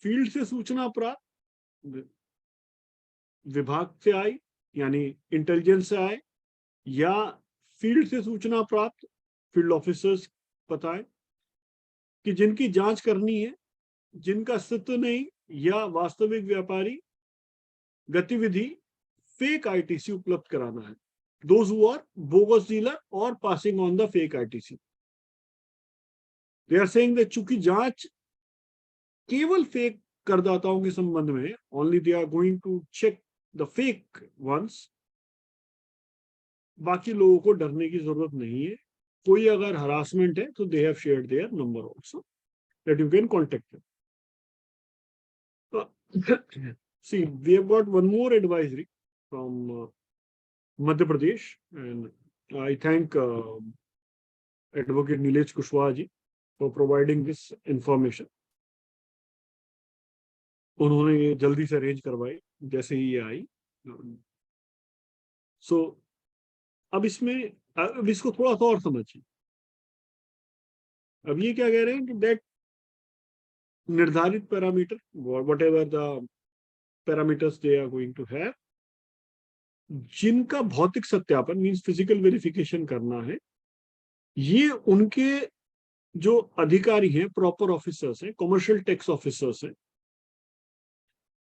फील्ड से सूचना प्राप्त विभाग से आई यानी इंटेलिजेंस से आए, या फील्ड से सूचना प्राप्त फील्ड ऑफिसर्स बताए कि जिनकी जांच करनी है, जिनका अस्तित्व नहीं या वास्तविक व्यापारी गतिविधि फेक आईटीसी उपलब्ध कराना है, those who are bogus dealer or passing on the fake ITC. They are saying that चूंकि जांच केवल फेक करदाताओं के संबंध में, only they are going to check the fake ones, बाकी लोगों को डरने की जरूरत नहीं है। कोई अगर हरासमेंट है तो they have shared their number also that you can contact them. See, we have got one more advisory from Madhya Pradesh, and I thank Advocate Nilesh Kushwaha ji for providing this information. उन्होंने ये जल्दी से arrange करवाई जैसे ही ये आई। सो अब इसको थोड़ा सा और समझिए। अब ये क्या कह रहे हैं कि दैट निर्धारित parameter, whatever the parameters they are going to have, जिनका भौतिक सत्यापन मींस फिजिकल वेरिफिकेशन करना है, ये उनके जो अधिकारी हैं, प्रॉपर ऑफिसर्स हैं, कमर्शियल टैक्स ऑफिसर्स हैं,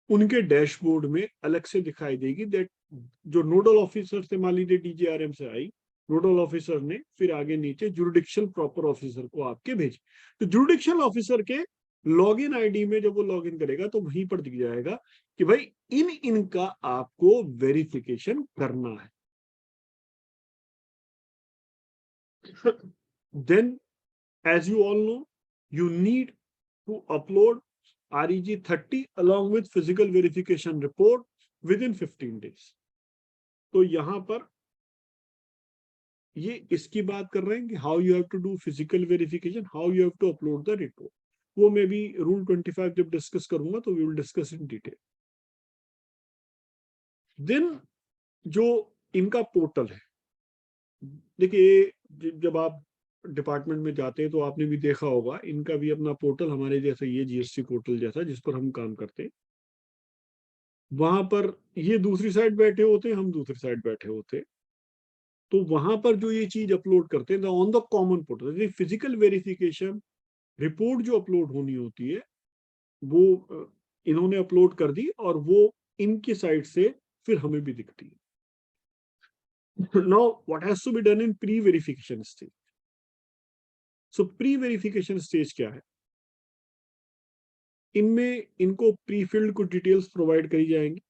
उनके डैशबोर्ड में अलग से दिखाई देगी। दैट जो नोडल ऑफिसर से मान लीजिए डीजीआरएम से आई, नोडल ऑफिसर ने फिर आगे नीचे जुरिडिक्शनल प्रॉपर ऑफिसर को आपके भेजे, तो जुरिडिक्शनल ऑफिसर के लॉगिन आईडी में जब वो लॉगिन करेगा तो वहीं पर दिख जाएगा कि भाई इनका आपको वेरिफिकेशन करना है। Then as you all know, you need to upload REG 30 along with physical verification report with in 15 days। तो यहां पर ये इसकी बात कर रहे हैं कि how you have to do physical verification, how you have to upload the report. वो मैं भी रूल 25 जब डिस्कस करूंगा तो we will discuss in detail. Then जो इनका पोर्टल है, देखिए जब आप डिपार्टमेंट में जाते हैं तो आपने भी देखा होगा इनका भी अपना पोर्टल हमारे जैसा, ये जीएसटी पोर्टल जैसा जिस पर हम काम करते हैं। वहां पर ये दूसरी साइड बैठे होते हैं, हम दूसरी साइड बैठे होते हैं। तो वहां पर जो ये चीज अपलोड करते हैं on the common portal, physical verification report जो अपलोड होनी होती है वो इन्होंने अपलोड कर दी और वो इनकी साइड से फिर हमें भी दिखती है। Now what has to be done in pre verification stage. So pre verification stage क्या है, इनमें इनको प्री फिल्ड कुछ डिटेल्स प्रोवाइड करी जाएंगी।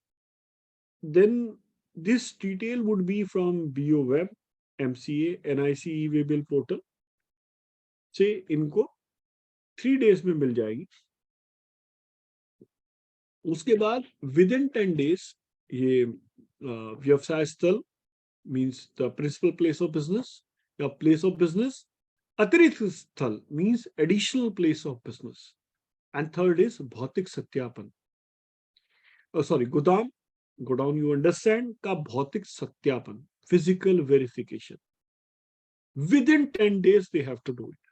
Then this detail would be from BO web, MCA, NIC e way bill portal से इनको 3 days में मिल जाएगी। उसके बाद विद इन 10 days ये व्यवसाय स्थल means the principal place of business या प्लेस ऑफ बिजनेस, अतिरिक्त स्थल means additional place of business, and third is भौतिक सत्यापन, सॉरी गोदाम, गोडाउन यू अंडरस्टैंड का भौतिक सत्यापन, physical verification. Within 10 days they have to do it,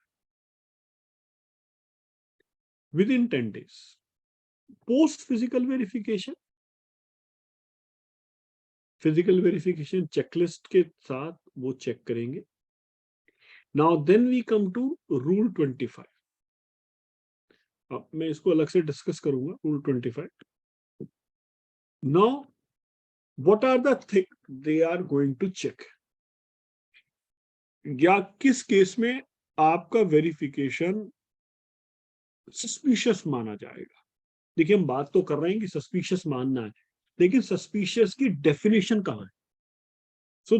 within 10 days। Post physical verification, physical verification checklist के साथ वो check करेंगे। Now then we come to rule 25। अब मैं इसको अलग से डिस्कस करूंगा, rule 25। Now what are the thing they are going to check, या किस केस में आपका वेरिफिकेशन सस्पिशियस माना जाएगा। देखिए हम बात तो कर रहे हैं कि सस्पिशियस मानना है, लेकिन सस्पिशियस की डेफिनेशन कहां है। So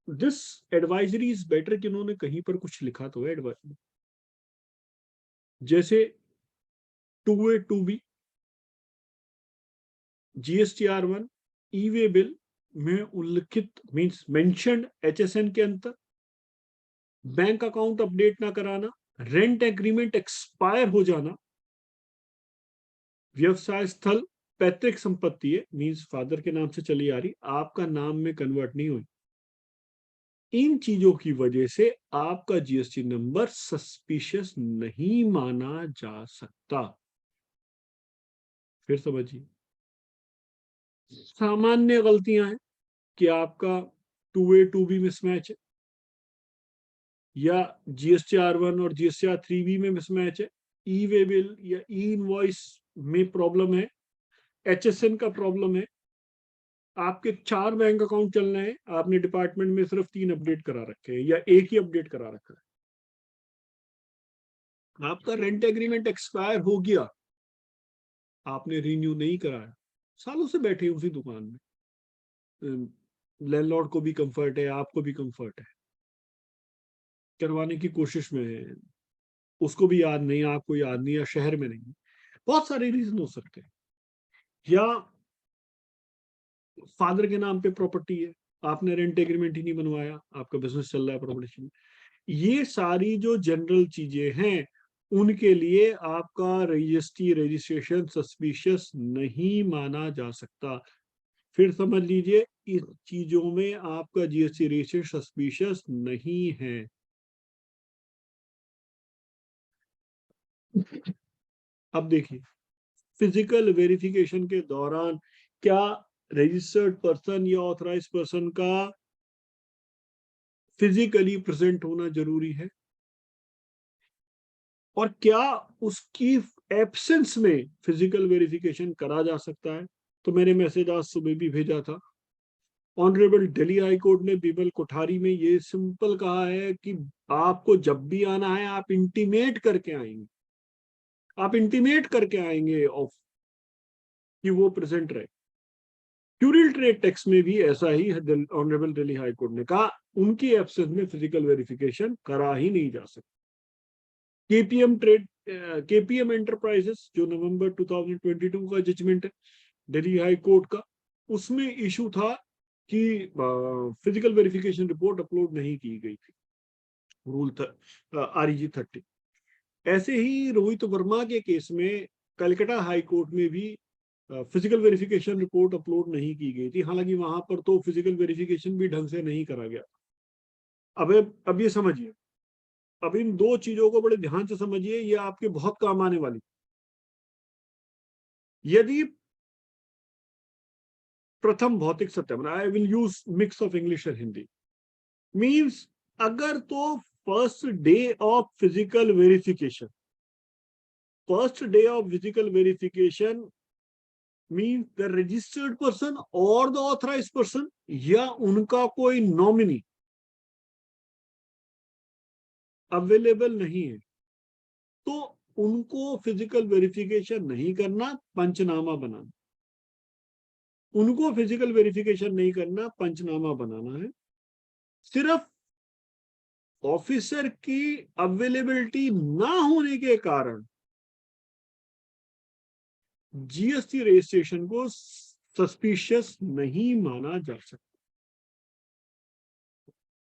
this advisory is better कि उन्होंने कहीं पर कुछ लिखा तो है एडवाइजरी, जैसे 2A 2B GSTR1 ई वे बिल में उल्लिखित मीन्स मेंशन्ड HSN के अंतर, बैंक अकाउंट अपडेट ना कराना, रेंट एग्रीमेंट एक्सपायर हो जाना, व्यवसाय स्थल पैतृक संपत्ति है मीन्स फादर के नाम से चली आ रही, आपका नाम में कन्वर्ट नहीं हुई, इन चीजों की वजह से आपका जीएसटी नंबर सस्पिशियस नहीं माना जा सकता। फिर समझिए, सामान्य गलतियां हैं कि आपका 2A 2B मिसमैच है, या GSTR1 और GSTR3B में मिसमैच है, ई वे बिल या ई इनवॉइस में प्रॉब्लम है, HSN का प्रॉब्लम है, आपके 4 बैंक अकाउंट चलना है, आपने डिपार्टमेंट में सिर्फ 3 अपडेट करा रखे हैं या एक ही अपडेट करा रखा है, आपका रेंट एग्रीमेंट एक्सपायर हो गया, आपने रिन्यू नहीं कराया, सालों से बैठे उसी दुकान में, लैंडलॉर्ड को भी कंफर्ट है, आपको भी कंफर्ट है, करवाने की कोशिश में है, उसको भी याद नहीं, आपको याद नहीं, या शहर में नहीं, बहुत सारे रीजन हो सकते हैं, या फादर के नाम पे प्रॉपर्टी है, आपने रेंट एग्रीमेंट ही नहीं बनवाया, आपका बिजनेस चल रहा है प्रॉपर्टी में। ये सारी जो जनरल चीजें हैं उनके लिए आपका रजिस्ट्रेशन सस्पिशियस नहीं माना जा सकता। फिर समझ लीजिए, इस चीजों में आपका जीएसटी रजिस्ट्रेशन सस्पिशियस नहीं है। अब देखिए, फिजिकल वेरिफिकेशन के दौरान क्या रजिस्टर्ड पर्सन या ऑथराइज पर्सन का फिजिकली प्रेजेंट होना जरूरी है, और क्या उसकी एब्सेंस में फिजिकल वेरिफिकेशन करा जा सकता है। तो मैंने मैसेज आज सुबह भी भेजा था, ऑनरेबल दिल्ली हाई कोर्ट ने बिमल कोठारी में ये सिंपल कहा है कि आपको जब भी आना है आप इंटीमेट करके आएंगे, आप इंटीमेट करके आएंगे ऑफ कि वो प्रेजेंट रहे। क्यूरियल ट्रेड टैक्स में भी ऐसा ही ऑनरेबल दिल्ली हाई कोर्ट ने कहा, उनकी एब्सेंस में फिजिकल वेरिफिकेशन करा ही नहीं जा सकता। केपीएम एंटरप्राइजेस जो नवंबर 2022 का जजमेंट है दिल्ली हाई कोर्ट का, उसमें इशू था कि फिजिकल वेरिफिकेशन रिपोर्ट अपलोड नहीं की गई थी, रूल REG 30। ऐसे ही रोहित वर्मा के केस में कलकत्ता हाई कोर्ट में भी फिजिकल वेरिफिकेशन रिपोर्ट अपलोड नहीं की गई थी, हालांकि वहां पर तो फिजिकल वेरिफिकेशन भी ढंग से नहीं करा गया। अब ये समझिए, अब इन दो चीजों को बड़े ध्यान से समझिए, ये आपके बहुत काम आने वाली। यदि प्रथम भौतिक सत्यापन, I will use mix of English और हिंदी, मीन्स अगर तो first day of physical verification, first day of physical verification means the registered person और द ऑथराइज पर्सन या उनका कोई नॉमिनी अवेलेबल नहीं है, तो उनको फिजिकल वेरिफिकेशन नहीं करना, पंचनामा बनाना। उनको फिजिकल वेरिफिकेशन नहीं करना, पंचनामा बनाना है। सिर्फ ऑफिसर की अवेलेबिलिटी ना होने के कारण जीएसटी रजिस्ट्रेशन को सस्पिशियस नहीं माना जा सकता।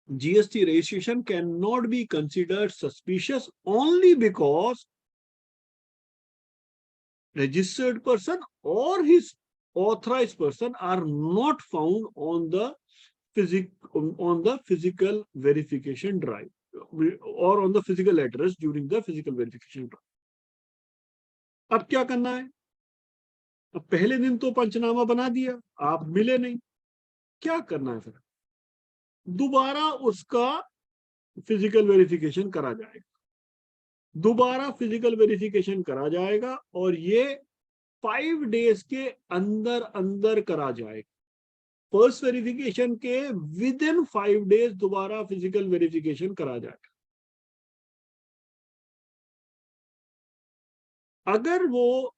GST registration cannot be considered suspicious only because registered person or his authorized person are not found on the physical verification drive or on the physical address during the physical verification drive. अब क्या करना है? अब पहले दिन तो पंचनामा बना दिया, आप मिले नहीं, क्या करना है फिर? दोबारा उसका फिजिकल वेरिफिकेशन करा जाएगा, दोबारा फिजिकल वेरिफिकेशन करा जाएगा और ये 5 डेज के अंदर अंदर करा जाएगा। फर्स्ट वेरिफिकेशन के विद इन 5 डेज दोबारा फिजिकल वेरिफिकेशन करा जाएगा। अगर वो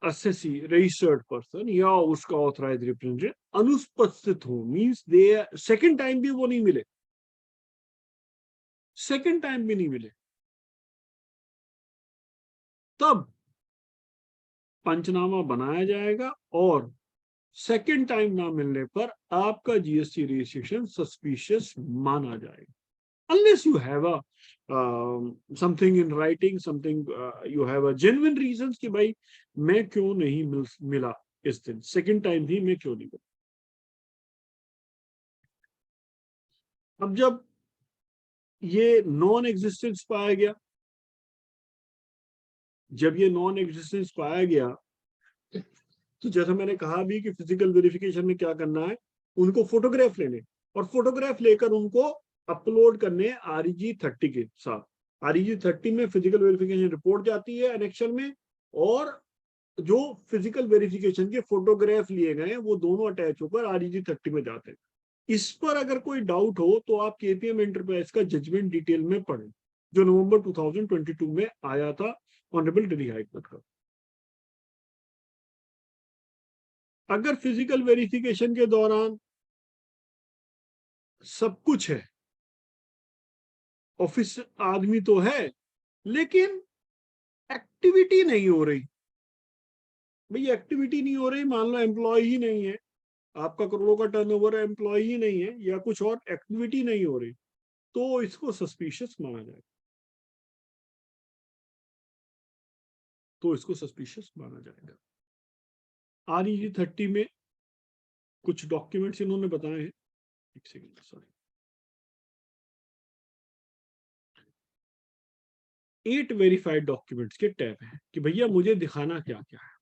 असेसी रजिस्टर्ड पर्सन या उसका ऑथराइज रिप्रेजेंटेटिव अनुपस्थित हो, मींस दे सेकंड टाइम भी वो नहीं मिले, सेकंड टाइम भी नहीं मिले, तब पंचनामा बनाया जाएगा और सेकंड टाइम ना मिलने पर आपका GST रजिस्ट्रेशन सस्पिशियस माना जाएगा, unless you have a something in writing, something you have a genuine reasons कि भाई मैं क्यों नहीं मिला इस दिन, सेकंड टाइम भी मैं क्यों नहीं मिला। अब जब ये नॉन एग्जिस्टेंस पाया गया, जब ये नॉन एग्जिस्टेंस पाया गया, तो जैसा मैंने कहा भी कि फिजिकल वेरिफिकेशन में क्या करना है, उनको फोटोग्राफ लेने और फोटोग्राफ लेकर उनको अपलोड करने REG 30 के साथ। REG 30 में फिजिकल वेरिफिकेशन रिपोर्ट जाती है एनेक्शन में, और जो फिजिकल वेरिफिकेशन के फोटोग्राफ लिए गए वो दोनों अटैच होकर REG 30 में जाते हैं। इस पर अगर कोई डाउट हो तो आप KPM एंटरप्राइज का जजमेंट डिटेल में पढ़ें, जो नवंबर 2022 में आया था ऑनरेबल दिल्ली हाई कोर्ट का। अगर फिजिकल वेरिफिकेशन के दौरान सब कुछ है, ऑफिस आदमी तो है, लेकिन एक्टिविटी नहीं हो रही, भाई एक्टिविटी नहीं हो रही, मान लो एम्प्लॉय ही नहीं है, आपका करोड़ों का टर्नओवर है, एम्प्लॉय ही नहीं है या कुछ और एक्टिविटी नहीं हो रही, तो इसको सस्पिशियस माना जाएगा, तो इसको सस्पिशियस माना जाएगा। REG 30 में कुछ डॉक्यूमेंट्स इन्होंने बताए हैं, एक सेकंड सॉरी, 8 वेरीफाइड डॉक्यूमेंट्स के टैब हैं कि भैया मुझे दिखाना क्या क्या है।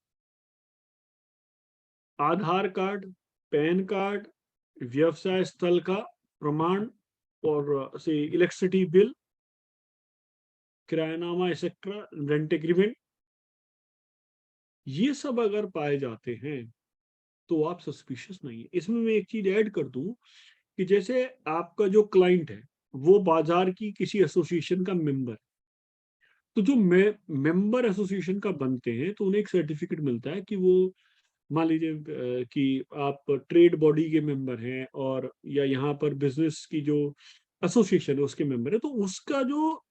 आधार कार्ड, पैन कार्ड, व्यवसाय स्थल का प्रमाण और से इलेक्ट्रिसिटी बिल, किरायानामा एक्सेट्रा, रेंट एग्रीमेंट, ये सब अगर पाए जाते हैं तो आप सस्पिशियस नहीं है। इसमें मैं एक चीज ऐड कर दूं कि जैसे आपका जो क्लाइंट है वो बाजार की किसी एसोसिएशन का मेंबर, तो जो मेंबर एसोसिएशन का बनते हैं तो उन्हें एक सर्टिफिकेट मिलता है कि वो, मान लीजिए कि आप ट्रेड बॉडी के मेंबर हैं और या यहाँ पर बिजनेस की जो एसोसिएशन है उसके मेंबर है, तो उसका जो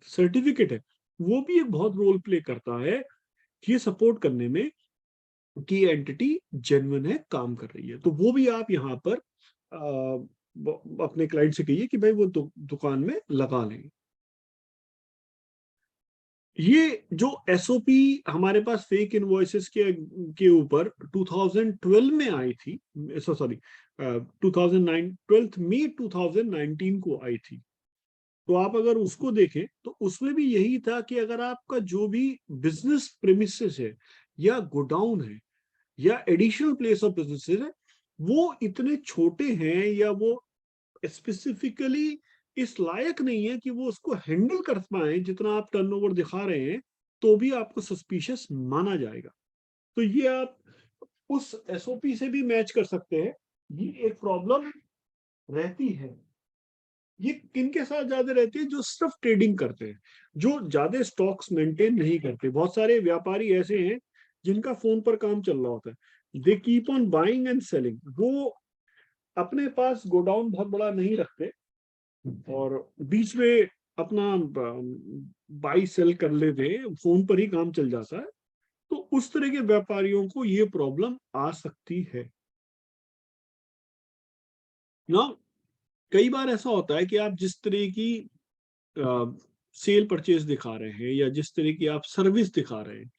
सर्टिफिकेट है वो भी एक बहुत रोल प्ले करता है ये सपोर्ट करने में कि एंटिटी जेन्युइन है, काम कर रही है, तो वो भी आप यहाँ पर अपने क्लाइंट से कहिए कि भाई वो दुकान में लगा लें। ये जो एसओपी हमारे पास फेक इनवॉइसेस के ऊपर 2012 में आई थी, सॉरी 2009, 12 मई 2019 को आई थी, तो आप अगर उसको देखें तो उसमें भी यही था कि अगर आपका जो भी बिजनेस प्रेमिसेस है या गोडाउन है या एडिशनल प्लेस ऑफ बिजनेस है, वो इतने छोटे हैं या वो स्पेसिफिकली इस लायक नहीं है कि वो उसको हैंडल कर पाए जितना आप टर्नओवर दिखा रहे हैं, तो भी आपको सस्पिशियस माना जाएगा। तो ये आप उस एसओपी से भी मैच कर सकते हैं। ये एक प्रॉब्लम रहती है। ये किन के साथ ज्यादा रहती है? जो सिर्फ ट्रेडिंग करते हैं, जो ज्यादा स्टॉक्स मेंटेन नहीं करते। बहुत सारे व्यापारी ऐसे हैं जिनका फोन पर काम चल रहा होता है, they keep on buying and selling, वो अपने पास गोडाउन बहुत बड़ा नहीं रखते और बीच में अपना बाई सेल कर लेते हैं, फोन पर ही काम चल जाता है। तो उस तरह के व्यापारियों को ये प्रॉब्लम आ सकती है ना। कई बार ऐसा होता है कि आप जिस तरह की सेल परचेज दिखा रहे हैं या जिस तरह की आप सर्विस दिखा रहे हैं,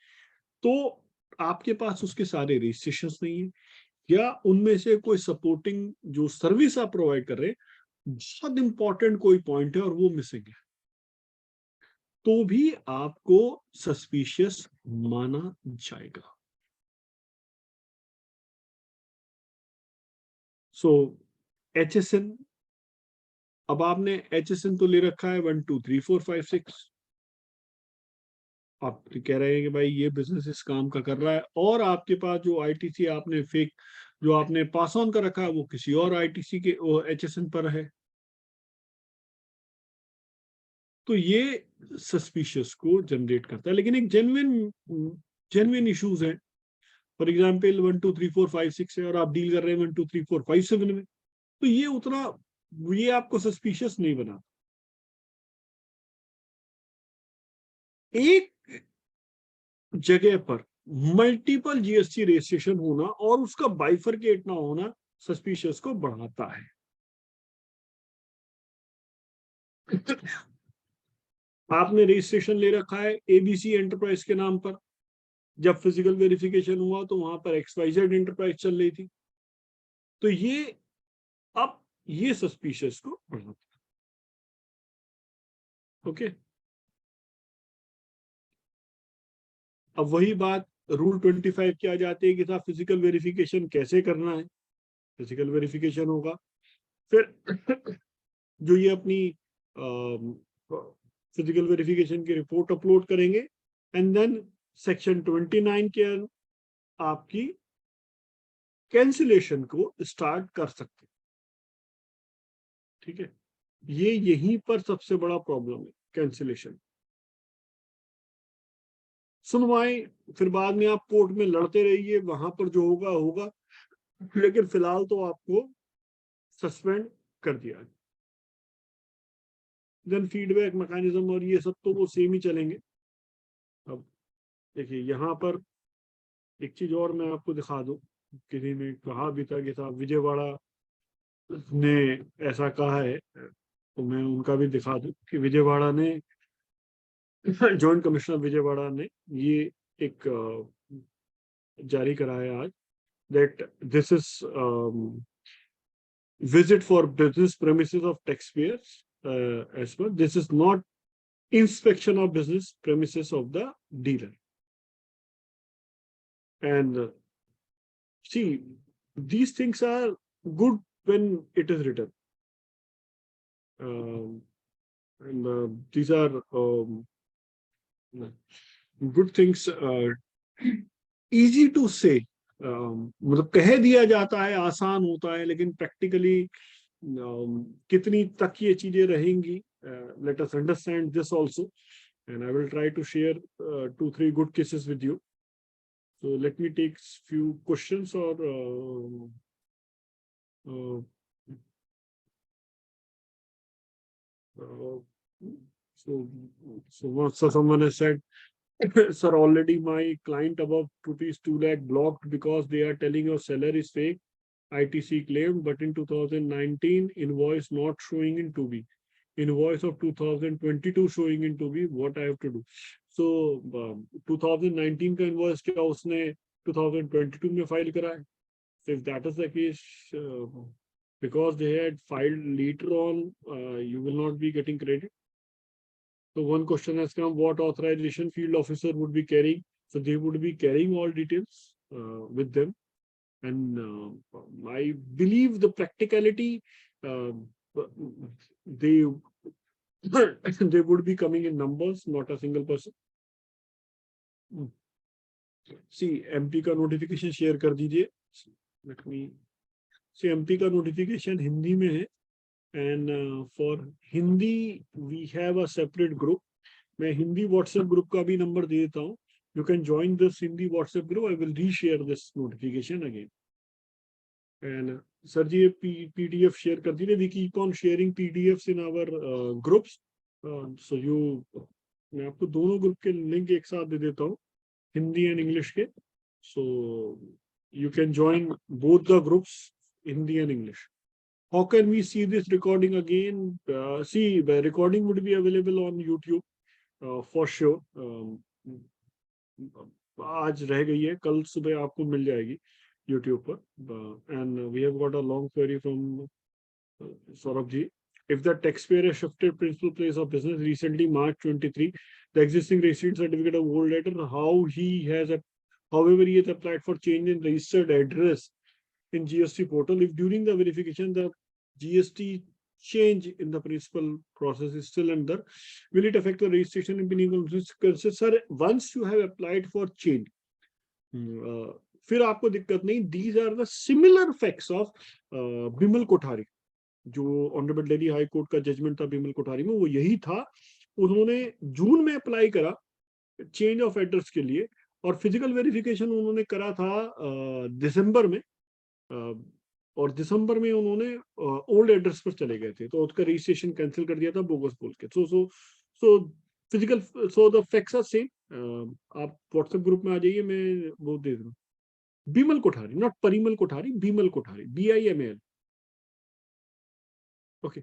तो आपके पास उसके सारे रजिस्ट्रेशन नहीं है, या उनमें से कोई सपोर्टिंग जो सर्विस आप प्रोवाइड कर रहे हैं बहुत इंपॉर्टेंट कोई पॉइंट है और वो मिसिंग है, तो भी आपको सस्पिशियस माना जाएगा। सो HSN, अब आपने HSN तो ले रखा है 1 2 3 4 5 6, आप कह रहे हैं कि भाई ये बिजनेस इस काम का कर रहा है, और आपके पास जो आईटीसी आपने फेक जो आपने पास ऑन कर रखा है वो किसी और आईटीसी के HSN पर है, तो ये सस्पिशियस को जनरेट करता है। लेकिन एक जेन्युइन जेन्युइन इश्यूज है, फॉर एग्जाम्पल 1 2 3 4 5 6 है और आप डील कर रहे हैं 1 2 3 4 5 7 में, तो ये उतना ये आपको सस्पिशियस नहीं बना। एक जगह पर मल्टीपल जीएसटी रजिस्ट्रेशन होना और उसका बाइफरकेट ना होना सस्पिशियस को बढ़ाता है। आपने रजिस्ट्रेशन ले रखा है एबीसी एंटरप्राइज के नाम पर, जब फिजिकल वेरिफिकेशन हुआ तो वहां पर XYZ एंटरप्राइज चल रही थी, तो ये अब ये सस्पिशियस को बढ़ाता है। ओके, अब वही बात रूल 25 की आ जाती है कि साहब फिजिकल वेरिफिकेशन कैसे करना है। फिजिकल वेरिफिकेशन होगा, फिर जो ये अपनी फिजिकल वेरिफिकेशन की रिपोर्ट अपलोड करेंगे, एंड देन सेक्शन 29 के आपकी कैंसिलेशन को स्टार्ट कर सकते हैं। ठीक है, ये यहीं पर सबसे बड़ा प्रॉब्लम है, कैंसिलेशन। सुनवाई फिर बाद में आप कोर्ट में लड़ते रहिए, वहां पर जो होगा होगा, लेकिन फिलहाल तो आपको सस्पेंड कर दिया। देन फीडबैक मैकेनिज्म और ये सब तो वो सेम ही चलेंगे। अब देखिए यहाँ पर एक चीज और मैं आपको दिखा दूं, किसी ने कहा भी था कि साहब विजयवाड़ा ने ऐसा कहा है, तो मैं उनका भी दिखा दूं कि विजयवाड़ा ने जॉइंट कमिश्नर विजयवाड़ा ने ये एक जारी कराया आज, that this is visit for business premises of taxpayers, as well. This is not inspection of business premises of the dealer. And see, these things are good when it is written. And these are good things, easy to say. मतलब कह दिया जाता है, आसान होता है, लेकिन practically कितनी तक ये चीजें रहेंगी, let us understand this also, and I will try to share 2 3 good cases with you. So let me take few questions, or uh, uh, so someone has said Sir, already my client above rupees 2 lakh blocked because they are telling your seller is fake. ITC claim, but in 2019 invoice not showing in 2B. Invoice of 2022 showing in 2B. What I have to do? So 2019 का invoice क्या उसने 2022 में file करा है? So if that is the case, because they had filed later on, you will not be getting credit. So one question has come: what authorization field officer would be carrying? So they would be carrying all details with them. And I believe the practicality, they they would be coming in numbers, not a single person. See, MP का notification share कर दीजिए. Let me see, MP का notification Hindi में है, and for Hindi we have a separate group. मैं Hindi WhatsApp group का भी number दे देता हूँ. You can join this Hindi WhatsApp group. I will reshare this notification again. And sir जी ये PDF share कर दीजिए. We keep on sharing PDFs in our groups. So you, मैं आपको दोनों ग्रुप के लिंक एक साथ दे देता हूँ, हिंदी and English के. So you can join both the groups, Hindi and English. How can we see this recording again? See, the recording would be available on YouTube for sure. आज रह गई है, कल सुबह आपको मिल जाएगी YouTube पर. And we have got a long query from Saurabh ji. If the taxpayer has shifted principal place of business recently, March 23, the existing receipt certificate of old letter, however, he has applied for change in registered address in GST portal. If during the verification the GST change in the principal process is still under, will it affect the registration in beginning? Sir, once you have applied for change, फिर आपको दिक्कत नहीं. These are the similar facts of Bimal Kothari. जो honourable Delhi high court का judgement था बिमल कोठारी में, वो यही था. उन्होंने जून में अप्लाई करा चेंज ऑफ एड्रेस के लिए, और फिजिकल वेरिफिकेशन उन्होंने करा था दिसंबर में, और दिसंबर में उन्होंने ओल्ड एड्रेस पर चले गए थे, तो उसका रजिस्ट्रेशन कैंसिल कर दिया था बोगस बोल के. So physical, so the facts are same. आप व्हाट्सएप ग्रुप में आ जाइए, मैं वो दे दूँ. Bimal Kothari, not Parimal Kothari, Bimal Kothari, BIMAL. Okay.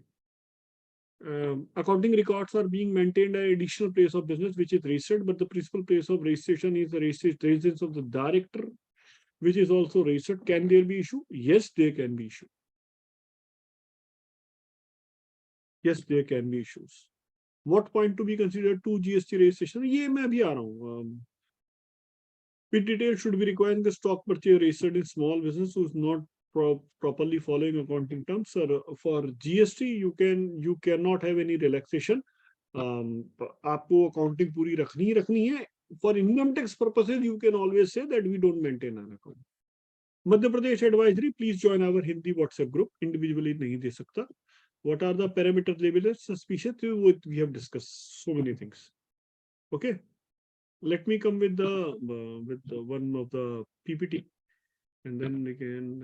Accounting records are being maintained at additional place of business which is registered, but the principal place of registration is the residence of the director, which is also registered. Can there be issue? Yes, there can be issue. Yes, there can be issues. What point to be considered to GST registration? ये मैं अभी आ रहा हूँ. With detail should be requiring the stock purchase registered in small business who is not properly following accounting terms. For GST, you cannot have any relaxation. आपको accounting पूरी रखनी है. For income tax purposes, you can always say that we don't maintain an account. Madhya Pradesh advisory, please join our Hindi WhatsApp group. Individually नहीं दे सकता. What are the parameters labeled as suspicious? We have discussed so many things. Okay. Let me come with the one of the PPT, and then again,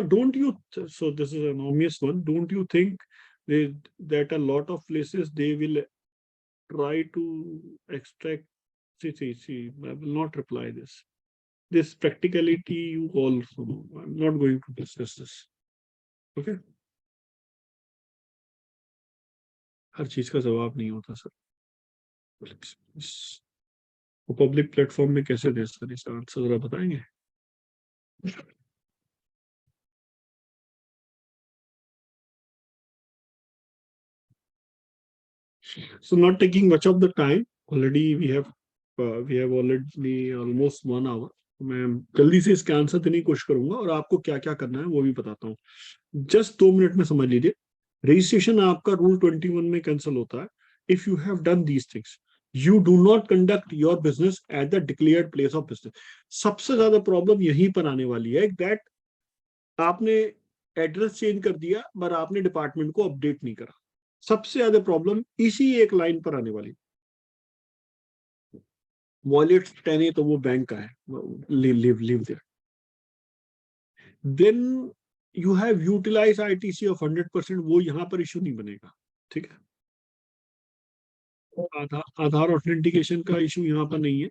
don't you? So this is an obvious one. Don't you think that a lot of places they will try to extract? See. I will not reply this. This practicality you also know. I'm not going to discuss this. Okay. हर चीज का जवाब नहीं होता sir. Public platform में कैसे दे sir इसका answer जरा बताएंगे. So not taking much of the time, already we have already almost 1 hour. मैं जल्दी से इसका आंसर देने की कोशिश करूंगा, और आपको क्या क्या करना है वो भी बताता हूँ. जस्ट 2 मिनट में समझ लीजिए. रजिस्ट्रेशन आपका रूल 21 में कैंसिल होता है if you have done these things. You do not conduct your business at the declared place of business. सबसे ज्यादा प्रॉब्लम यहीं पर आने वाली है दैट आपने एड्रेस चेंज कर दिया पर आपने डिपार्टमेंट को अपडेट नहीं करा. सबसे ज्यादा प्रॉब्लम इसी एक लाइन पर आने वाली. वॉलेट 10 है तो वो बैंक का है, leave there. Then you have utilize ITC of 100%, वो यहां पर इश्यू नहीं बनेगा. ठीक है. आधार ऑथेंटिकेशन का इशू यहाँ पर नहीं है।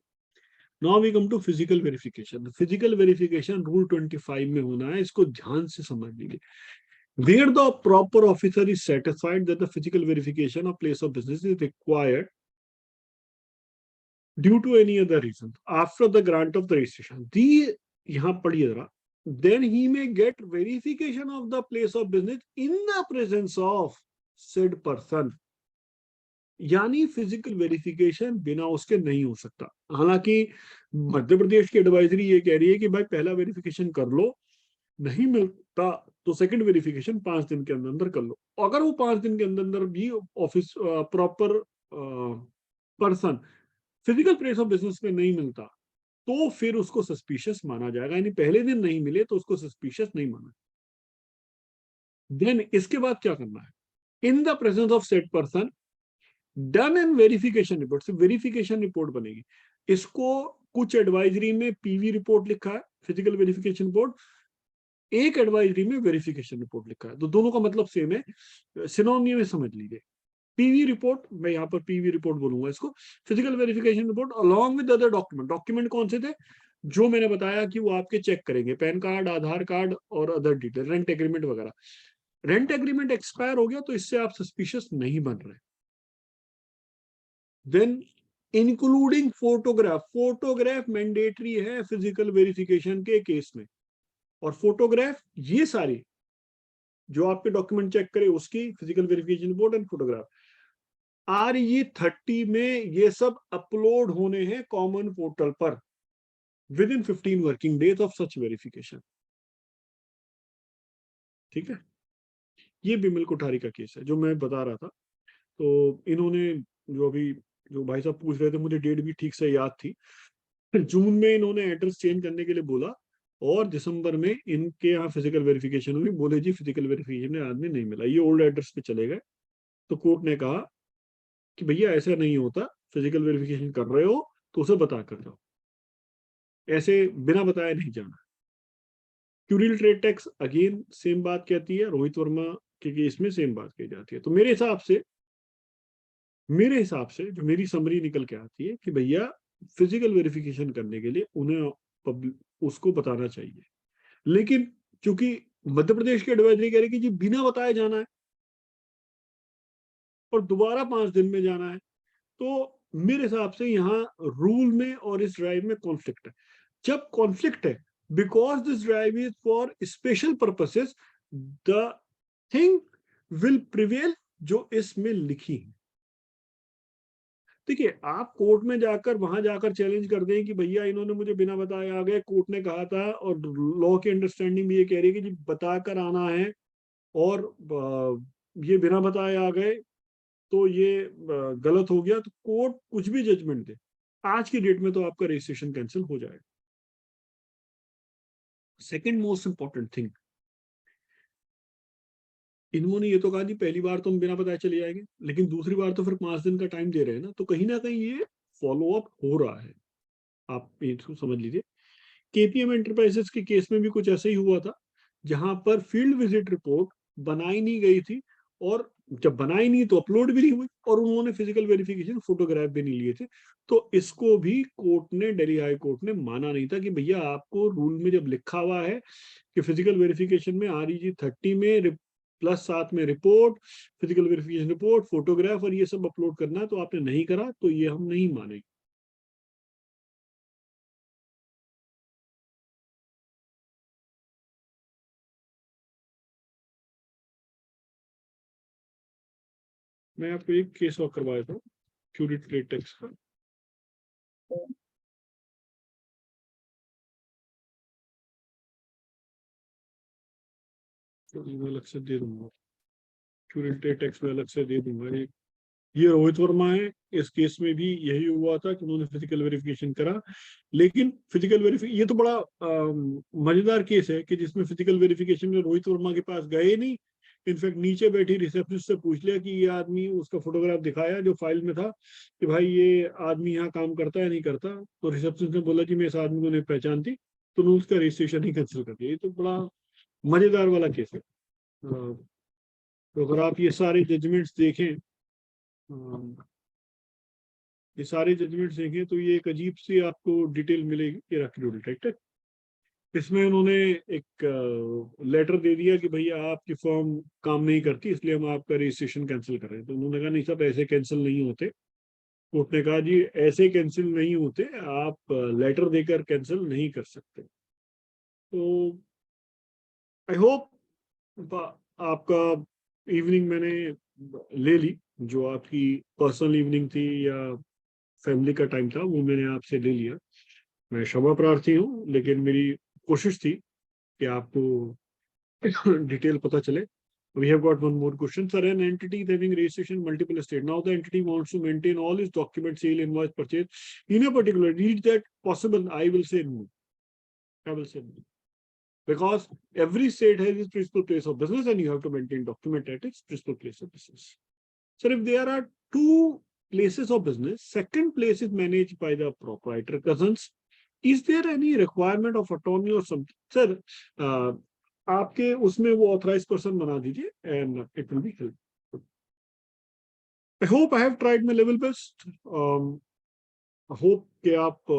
Now we come to physical verification. Physical verification rule 25 में होना है, इसको ध्यान से समझ लीजिए। Where the proper officer is satisfied that the physical verification of place of business is required due to any other reason after the grant of the registration, the यहाँ पढ़िए जरा, then he may get verification of the place of business in the presence of said person। यानी physical verification बिना उसके नहीं हो सकता। हालांकि मध्य प्रदेश की एडवाइजरी ये कह रही है कि भाई पहला वेरिफिकेशन कर लो, नहीं मिलता तो सेकंड वेरिफिकेशन 5 दिन के अंदर अंदर कर लो। अगर वो 5 दिन के अंदर अंदर भी office proper person physical place of business में नहीं मिलता तो फिर उसको सस्पिशियस माना जाएगा, यानी पहले दिन नहीं मिले तो उसको सस्पिशियस नहीं माना। देन इसके बाद क्या करना है, in the presence of set person done and verification report से वेरिफिकेशन रिपोर्ट बनेगी। इसको कुछ एडवाइजरी में पीवी रिपोर्ट लिखा है, फिजिकल वेरिफिकेशन रिपोर्ट, एक एडवाइजरी में वेरिफिकेशन रिपोर्ट लिखा है, तो दोनों का मतलब सेम है, सिनोनिम में समझ लीजिए। पीवी रिपोर्ट, मैं यहाँ पर पीवी रिपोर्ट बोलूंगा इसको, physical verification report along with other document. Document कौन से थे, जो मैंने बताया कि वो आपके चेक करेंगे, पैन कार्ड, आधार कार्ड और अदर डिटेल, रेंट एग्रीमेंट वगैरह। रेंट एग्रीमेंट एक्सपायर हो गया तो इससे आप सस्पिशियस नहीं बन रहे। Then including photograph, photograph mandatory है फिजिकल वेरिफिकेशन के केस में, और फोटोग्राफ ये सारी जो आपके डॉक्यूमेंट चेक करे उसकी physical verification report and photograph RE30 में ये सब अपलोड होने हैं कॉमन पोर्टल पर with in 15 working days of such verification. ठीक है, ये बिमल कोठारी का केस है जो मैं बता रहा था। तो इन्होंने जो अभी जो भाई साहब पूछ रहे थे, मुझे डेट भी ठीक से याद थी, जून में इन्होंने एड्रेस चेंज करने के लिए बोला और दिसंबर में इनके यहाँ फिजिकल वेरिफिकेशन हुई, बोले जी फिजिकल वेरिफिकेशन में आदमी नहीं मिला, ये ओल्ड एड्रेस पे चले गए। तो कोर्ट ने कहा कि भैया ऐसा नहीं होता, फिजिकल वेरिफिकेशन कर रहे हो तो उसे बता कर जाओ, ऐसे बिना बताए नहीं जाना। क्यूरियल ट्रेड टैक्स अगेन सेम बात कहती है, रोहित वर्मा के केस में सेम बात कही जाती है। तो मेरे हिसाब से जो मेरी समरी निकल के आती है कि भैया फिजिकल वेरिफिकेशन करने के लिए उन्हें उसको बताना चाहिए, लेकिन चूंकि मध्य प्रदेश की एडवाइजरी कह रही कि जी बिना बताए जाना है और दोबारा 5 दिन में जाना है, तो मेरे हिसाब से यहाँ रूल में और इस ड्राइव में कॉन्फ्लिक्ट है। जब कॉन्फ्लिक्ट है, because this drive is for special purposes, the thing will prevail जो इसमें लिखी है। देखिए, आप कोर्ट में जाकर वहां जाकर चैलेंज कर दें कि भैया इन्होंने मुझे बिना बताए आ गए, कोर्ट ने कहा था, और लॉ की अंडरस्टैंडिंग भी ये कह रही है कि जी बताकर आना है, और ये बिना बताए आ गए तो ये गलत हो गया, तो कोर्ट कुछ भी जजमेंट दे आज की डेट में तो आपका रजिस्ट्रेशन कैंसिल हो जाएगा। सेकंड मोस्ट इंपॉर्टेंट थिंग, इन्होंने ये तो कहा जी पहली बार तो हम बिना बताए चले जाएंगे, लेकिन दूसरी बार तो फिर 5 दिन का टाइम दे रहे हैं ना कहीं ये फॉलो अप हो रहा है, आप इसको समझ लीजिए। केपीएम एंटरप्राइजेस के केस में भी कुछ ऐसा ही हुआ था, जहां पर फील्ड विजिट रिपोर्ट बनाई नहीं गई थी, और जब बनाई नहीं तो अपलोड भी नहीं हुई, और उन्होंने फिजिकल वेरिफिकेशन फोटोग्राफ भी नहीं लिए थे। तो इसको भी कोर्ट ने, दिल्ली हाई कोर्ट ने माना नहीं था कि भैया आपको रूल में जब लिखा हुआ है कि फिजिकल वेरिफिकेशन में REG30 में प्लस साथ में report, physical verification report, photograph और ये सब अपलोड करना है, तो आपने नहीं करा तो ये हम नहीं मानेंगे। मैं आपको एक केस और करवाया था क्यूरिट ट्रेड टैक्स का, तो मैं अलग से दे दूंगा, क्यूरिट ट्रेड टैक्स में अलग से दे दूंगा। ये रोहित वर्मा है, इस केस में भी यही हुआ था कि उन्होंने फिजिकल वेरिफिकेशन करा, लेकिन फिजिकल वेरिफिकेशन, ये तो बड़ा मजेदार केस है कि जिसमें फिजिकल वेरिफिकेशन में रोहित वर्मा के पास गए नहीं, इनफैक्ट नीचे बैठी रिसेप्शनिस्ट से पूछ लिया कि ये आदमी, उसका फोटोग्राफ दिखाया जो फाइल में था कि भाई ये आदमी यहाँ काम करता है नहीं करता, तो रिसेप्शनिस्ट ने बोला कि मैं इस आदमी को नहीं पहचानती, तो उन्होंने उसका रजिस्ट्रेशन ही कैंसिल कर दिया। ये तो बड़ा मजेदार वाला केस है। तो अगर आप ये सारे जजमेंट्स देखें, ये सारे जजमेंट्स देखें तो ये एक अजीब सी आपको डिटेल मिलेगी, ये रखी राइट है। इसमें उन्होंने एक लेटर दे दिया कि भैया आपकी फर्म काम नहीं करती, इसलिए हम आपका रजिस्ट्रेशन कैंसिल कर रहे हैं। तो उन्होंने कहा नहीं साहब, ऐसे कैंसिल नहीं होते। कोर्ट ने कहा जी ऐसे कैंसिल नहीं होते, आप लेटर देकर कैंसिल नहीं कर सकते। तो आई होप आपका इवनिंग मैंने ले ली, जो आपकी पर्सनल इवनिंग थी या फैमिली का टाइम था वो मैंने आपसे ले लिया। मैं क्षमा प्रार्थी हूँ, लेकिन मेरी कोशिश थी कि आपको डिटेल पता चले। We have got one more question. Sir, an entity is having registration in multiple states. Now the entity wants to maintain all its documents, sale, invoice, purchase in a particular. Is that possible? I will say no. I will say no. Because every state has its principal place of business and you have to maintain document at its principal place of business. Sir, if there are two places of business, second place is managed by the proprietor cousins. Is there any requirement of attorney or something? Sir, आपके उसमें वो authorise person बना दीजिए and it will be help. I hope I have tried my level best. Hope कि आप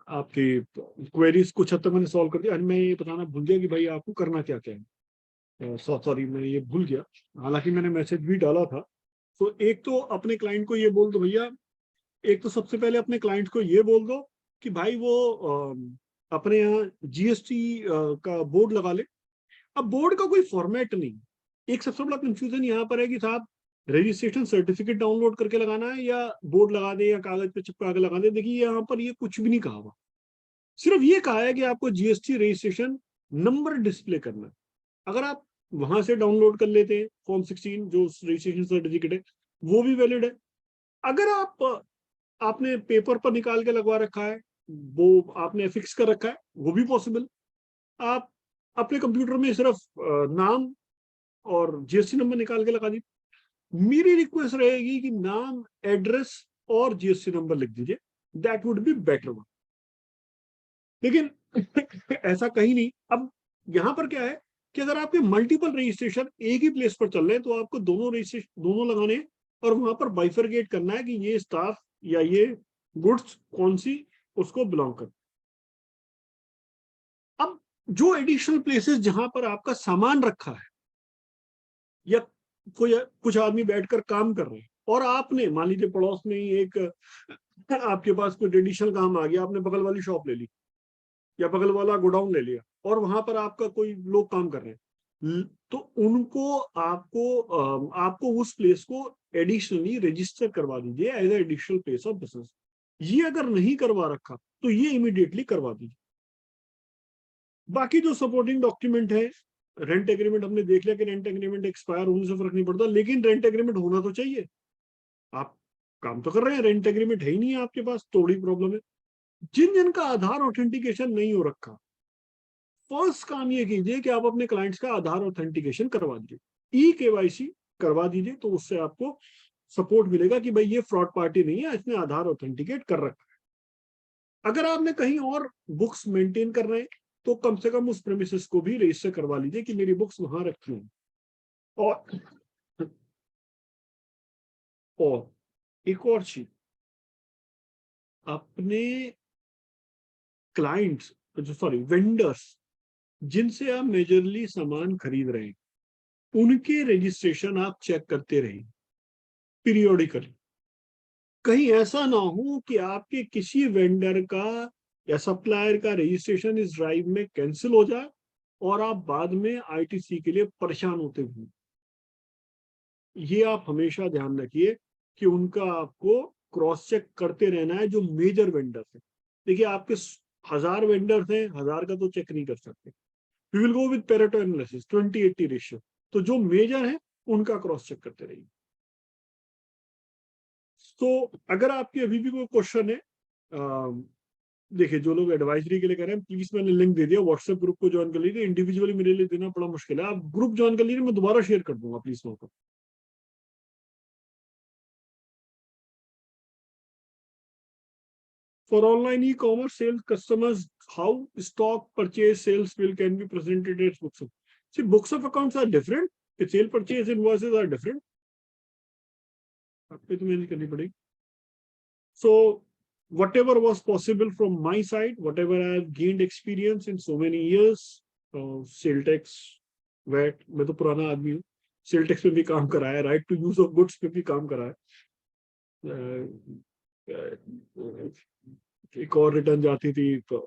आपकी queries कुछ हद तक मैंने सॉल्व कर दिया। मैं ये बताना भूल गया कि भाई आपको करना क्या क्या है। सॉरी मैं ये भूल गया, हालांकि मैंने मैसेज भी डाला था। तो एक तो अपने क्लाइंट को ये बोल दो भैया, एक तो सबसे पहले अपने क्लाइंट को ये बोल दो कि भाई वो अपने यहाँ जीएसटी का बोर्ड लगा ले। अब बोर्ड का कोई फॉर्मेट नहीं। एक सबसे बड़ा कंफ्यूजन यहाँ पर है कि साहब रजिस्ट्रेशन सर्टिफिकेट डाउनलोड करके लगाना है या बोर्ड लगा दे या कागज पे चिपका के लगा दे। देखिए यहाँ पर ये कुछ भी नहीं कहा हुआ, सिर्फ ये कहा है कि आपको जीएसटी रजिस्ट्रेशन नंबर डिस्प्ले करना है। अगर आप वहां से डाउनलोड कर लेते हैं फॉर्म 16 जो रजिस्ट्रेशन सर्टिफिकेट है, वो भी वैलिड है। अगर आपने पेपर पर निकाल के लगवा रखा है, वो आपने फिक्स कर रखा है, वो भी पॉसिबल। आप अपने कंप्यूटर में सिर्फ नाम और जीएसटी नंबर निकाल के लगा दीजिए। मेरी रिक्वेस्ट रहेगी कि नाम, एड्रेस और जीएसटी नंबर लिख दीजिए, that would be better one. लेकिन ऐसा कहीं नहीं। अब यहां पर क्या है कि अगर आपके मल्टीपल रजिस्ट्रेशन एक ही प्लेस पर चल रहे हैं तो आपको दोनों रजिस्ट्रेशन दोनों लगाने हैं और वहां पर बाइफरगेट करना है कि ये स्टाफ या ये गुड्स कौन सी उसको बिलोंग कर। अब जो एडिशनल प्लेसेस जहां पर आपका सामान रखा है या कोई कुछ आदमी बैठकर काम कर रहे हैं और आपने मान लीजिए पड़ोस में ही एक आपके पास कोई एडिशनल काम आ गया, आपने बगल वाली शॉप ले ली या बगल वाला गोडाउन ले लिया और वहां पर आपका कोई लोग काम कर रहे हैं, तो उनको आपको उस प्लेस को एडिशनली रजिस्टर करवा दीजिए as additional place of business. ये अगर नहीं करवा रखा तो ये इमीडिएटली करवा दीजिए। बाकी जो सपोर्टिंग डॉक्यूमेंट है, रेंट एग्रीमेंट हमने देख लिया कि रेंट एग्रीमेंट एक्सपायर होने से फर्क नहीं पड़ता, लेकिन रेंट एग्रीमेंट होना तो चाहिए। आप काम तो कर रहे हैं, रेंट एग्रीमेंट है ही नहीं है आपके पास, थोड़ी प्रॉब्लम है। जिन जिन का आधार ऑथेंटिकेशन नहीं हो रखा, फर्स्ट काम ये कीजिए कि आप अपने क्लाइंट्स का आधार ऑथेंटिकेशन करवा दीजिए, ई केवाईसी करवा दीजिए। तो उससे आपको सपोर्ट मिलेगा कि भाई ये फ्रॉड पार्टी नहीं है, इसने आधार ऑथेंटिकेट कर रखा है। अगर आपने कहीं और बुक्स मेंटेन कर रहे हैं तो कम से कम उस प्रेमिसेस को भी रजिस्टर करवा लीजिए कि मेरी बुक्स वहां रखी हैं। और एक और चीज, अपने क्लाइंट्स जो सॉरी वेंडर्स जिनसे आप मेजरली सामान खरीद रहे हैं उनके रजिस्ट्रेशन आप चेक करते रहिए पीरियोडिकली। कहीं ऐसा ना हो कि आपके किसी वेंडर का या सप्लायर का रजिस्ट्रेशन इस ड्राइव में कैंसिल हो जाए और आप बाद में आईटीसी के लिए परेशान होते हुए। ये आप हमेशा ध्यान रखिए कि उनका आपको क्रॉस चेक करते रहना है, जो मेजर वेंडर्स है। देखिए आपके 1000 वेंडर्स हैं, 1000 का तो चेक नहीं कर सकते। We will go with Pareto analysis 20-80 ratio. तो जो मेजर है उनका क्रॉस चेक करते रहिए। तो अगर आपके अभी भी कोई क्वेश्चन है, देखिए जो लोग एडवाइजरी के लिए कह रहे हैं प्लीज मैंने लिंक दे दिया, व्हाट्सएप ग्रुप को ज्वाइन कर लीजिए। इंडिविजुअली मेरे लिए देना बड़ा मुश्किल है, आप ग्रुप ज्वाइन कर लीजिए, मैं दोबारा शेयर कर दूंगा प्लीज वहां पर। For online e-commerce sales customers, how stock purchase sales bill can be presented as books of. See, books of accounts are different. The sale purchase invoices are different. आपको तो मैनेज करनी पड़ेगी. So whatever was possible from my side, whatever I have gained experience in so many years, Siltex, VET, मैं तो पुराना आदमी हूँ. Siltex में भी काम करा है, right to use of goods पे भी काम करा है. एक और रिटर्न जाती थी तो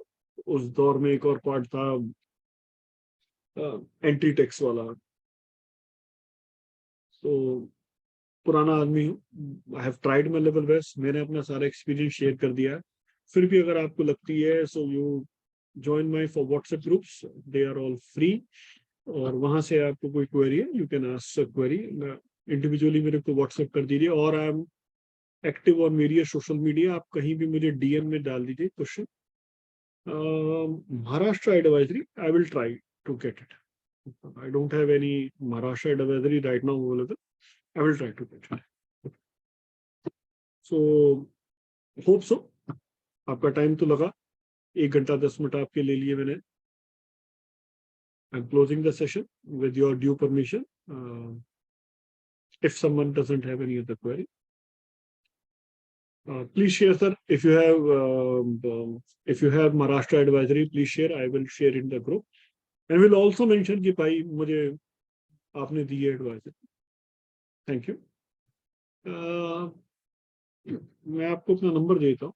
उस दौर में एक और पार्ट था एंटी टैक्स वाला. तो पुराना आदमी हूँ. I have tried my level best. मैंने अपना सारा एक्सपीरियंस शेयर कर दिया है. फिर भी अगर आपको लगती है so you join my four WhatsApp groups, they are all free. और वहां से आपको कोई क्वेरी है you can ask query. Individually मेरे को व्हाट्सएप कर दीजिए. और I am active on various social media. आप कहीं भी मुझे डीएम में डाल दीजिए question. Maharashtra advisory, I will try to get it. I don't have any Maharashtra advisory right now available. I will try to get it. So, hope so. आपका time तो लगा. 1 घंटा 10 मिनट आपके ले लिए मैंने. I'm closing the session with your due permission. If someone doesn't have any other query. Please share, sir. If you have Maharashtra advisory, please share. I will share in the group, and will also mention कि भाई मुझे आपने दी है advisory. Thank you. मैं आपको अपना number देता हूँ.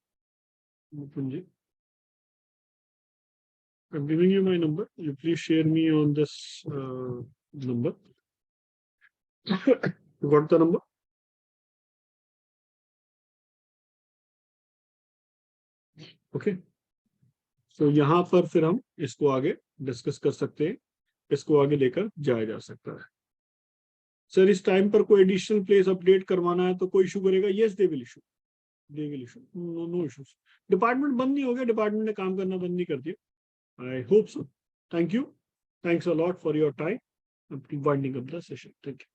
I'm giving you my number. You please share me on this number. You got the number? Okay. So यहाँ पर फिर हम इसको आगे डिस्कस कर सकते हैं. इसको आगे लेकर जाया जा सकता है. सर इस टाइम पर कोई एडिशनल प्लेस अपडेट करवाना है तो कोई इशू करेगा? Yes they will issue. They will issue. No issues. Department बंद नहीं हो गया. डिपार्टमेंट ने काम करना बंद नहीं कर दिया. I hope so. Thank you. Thanks a lot for your time. I'm winding up the session. Thank you.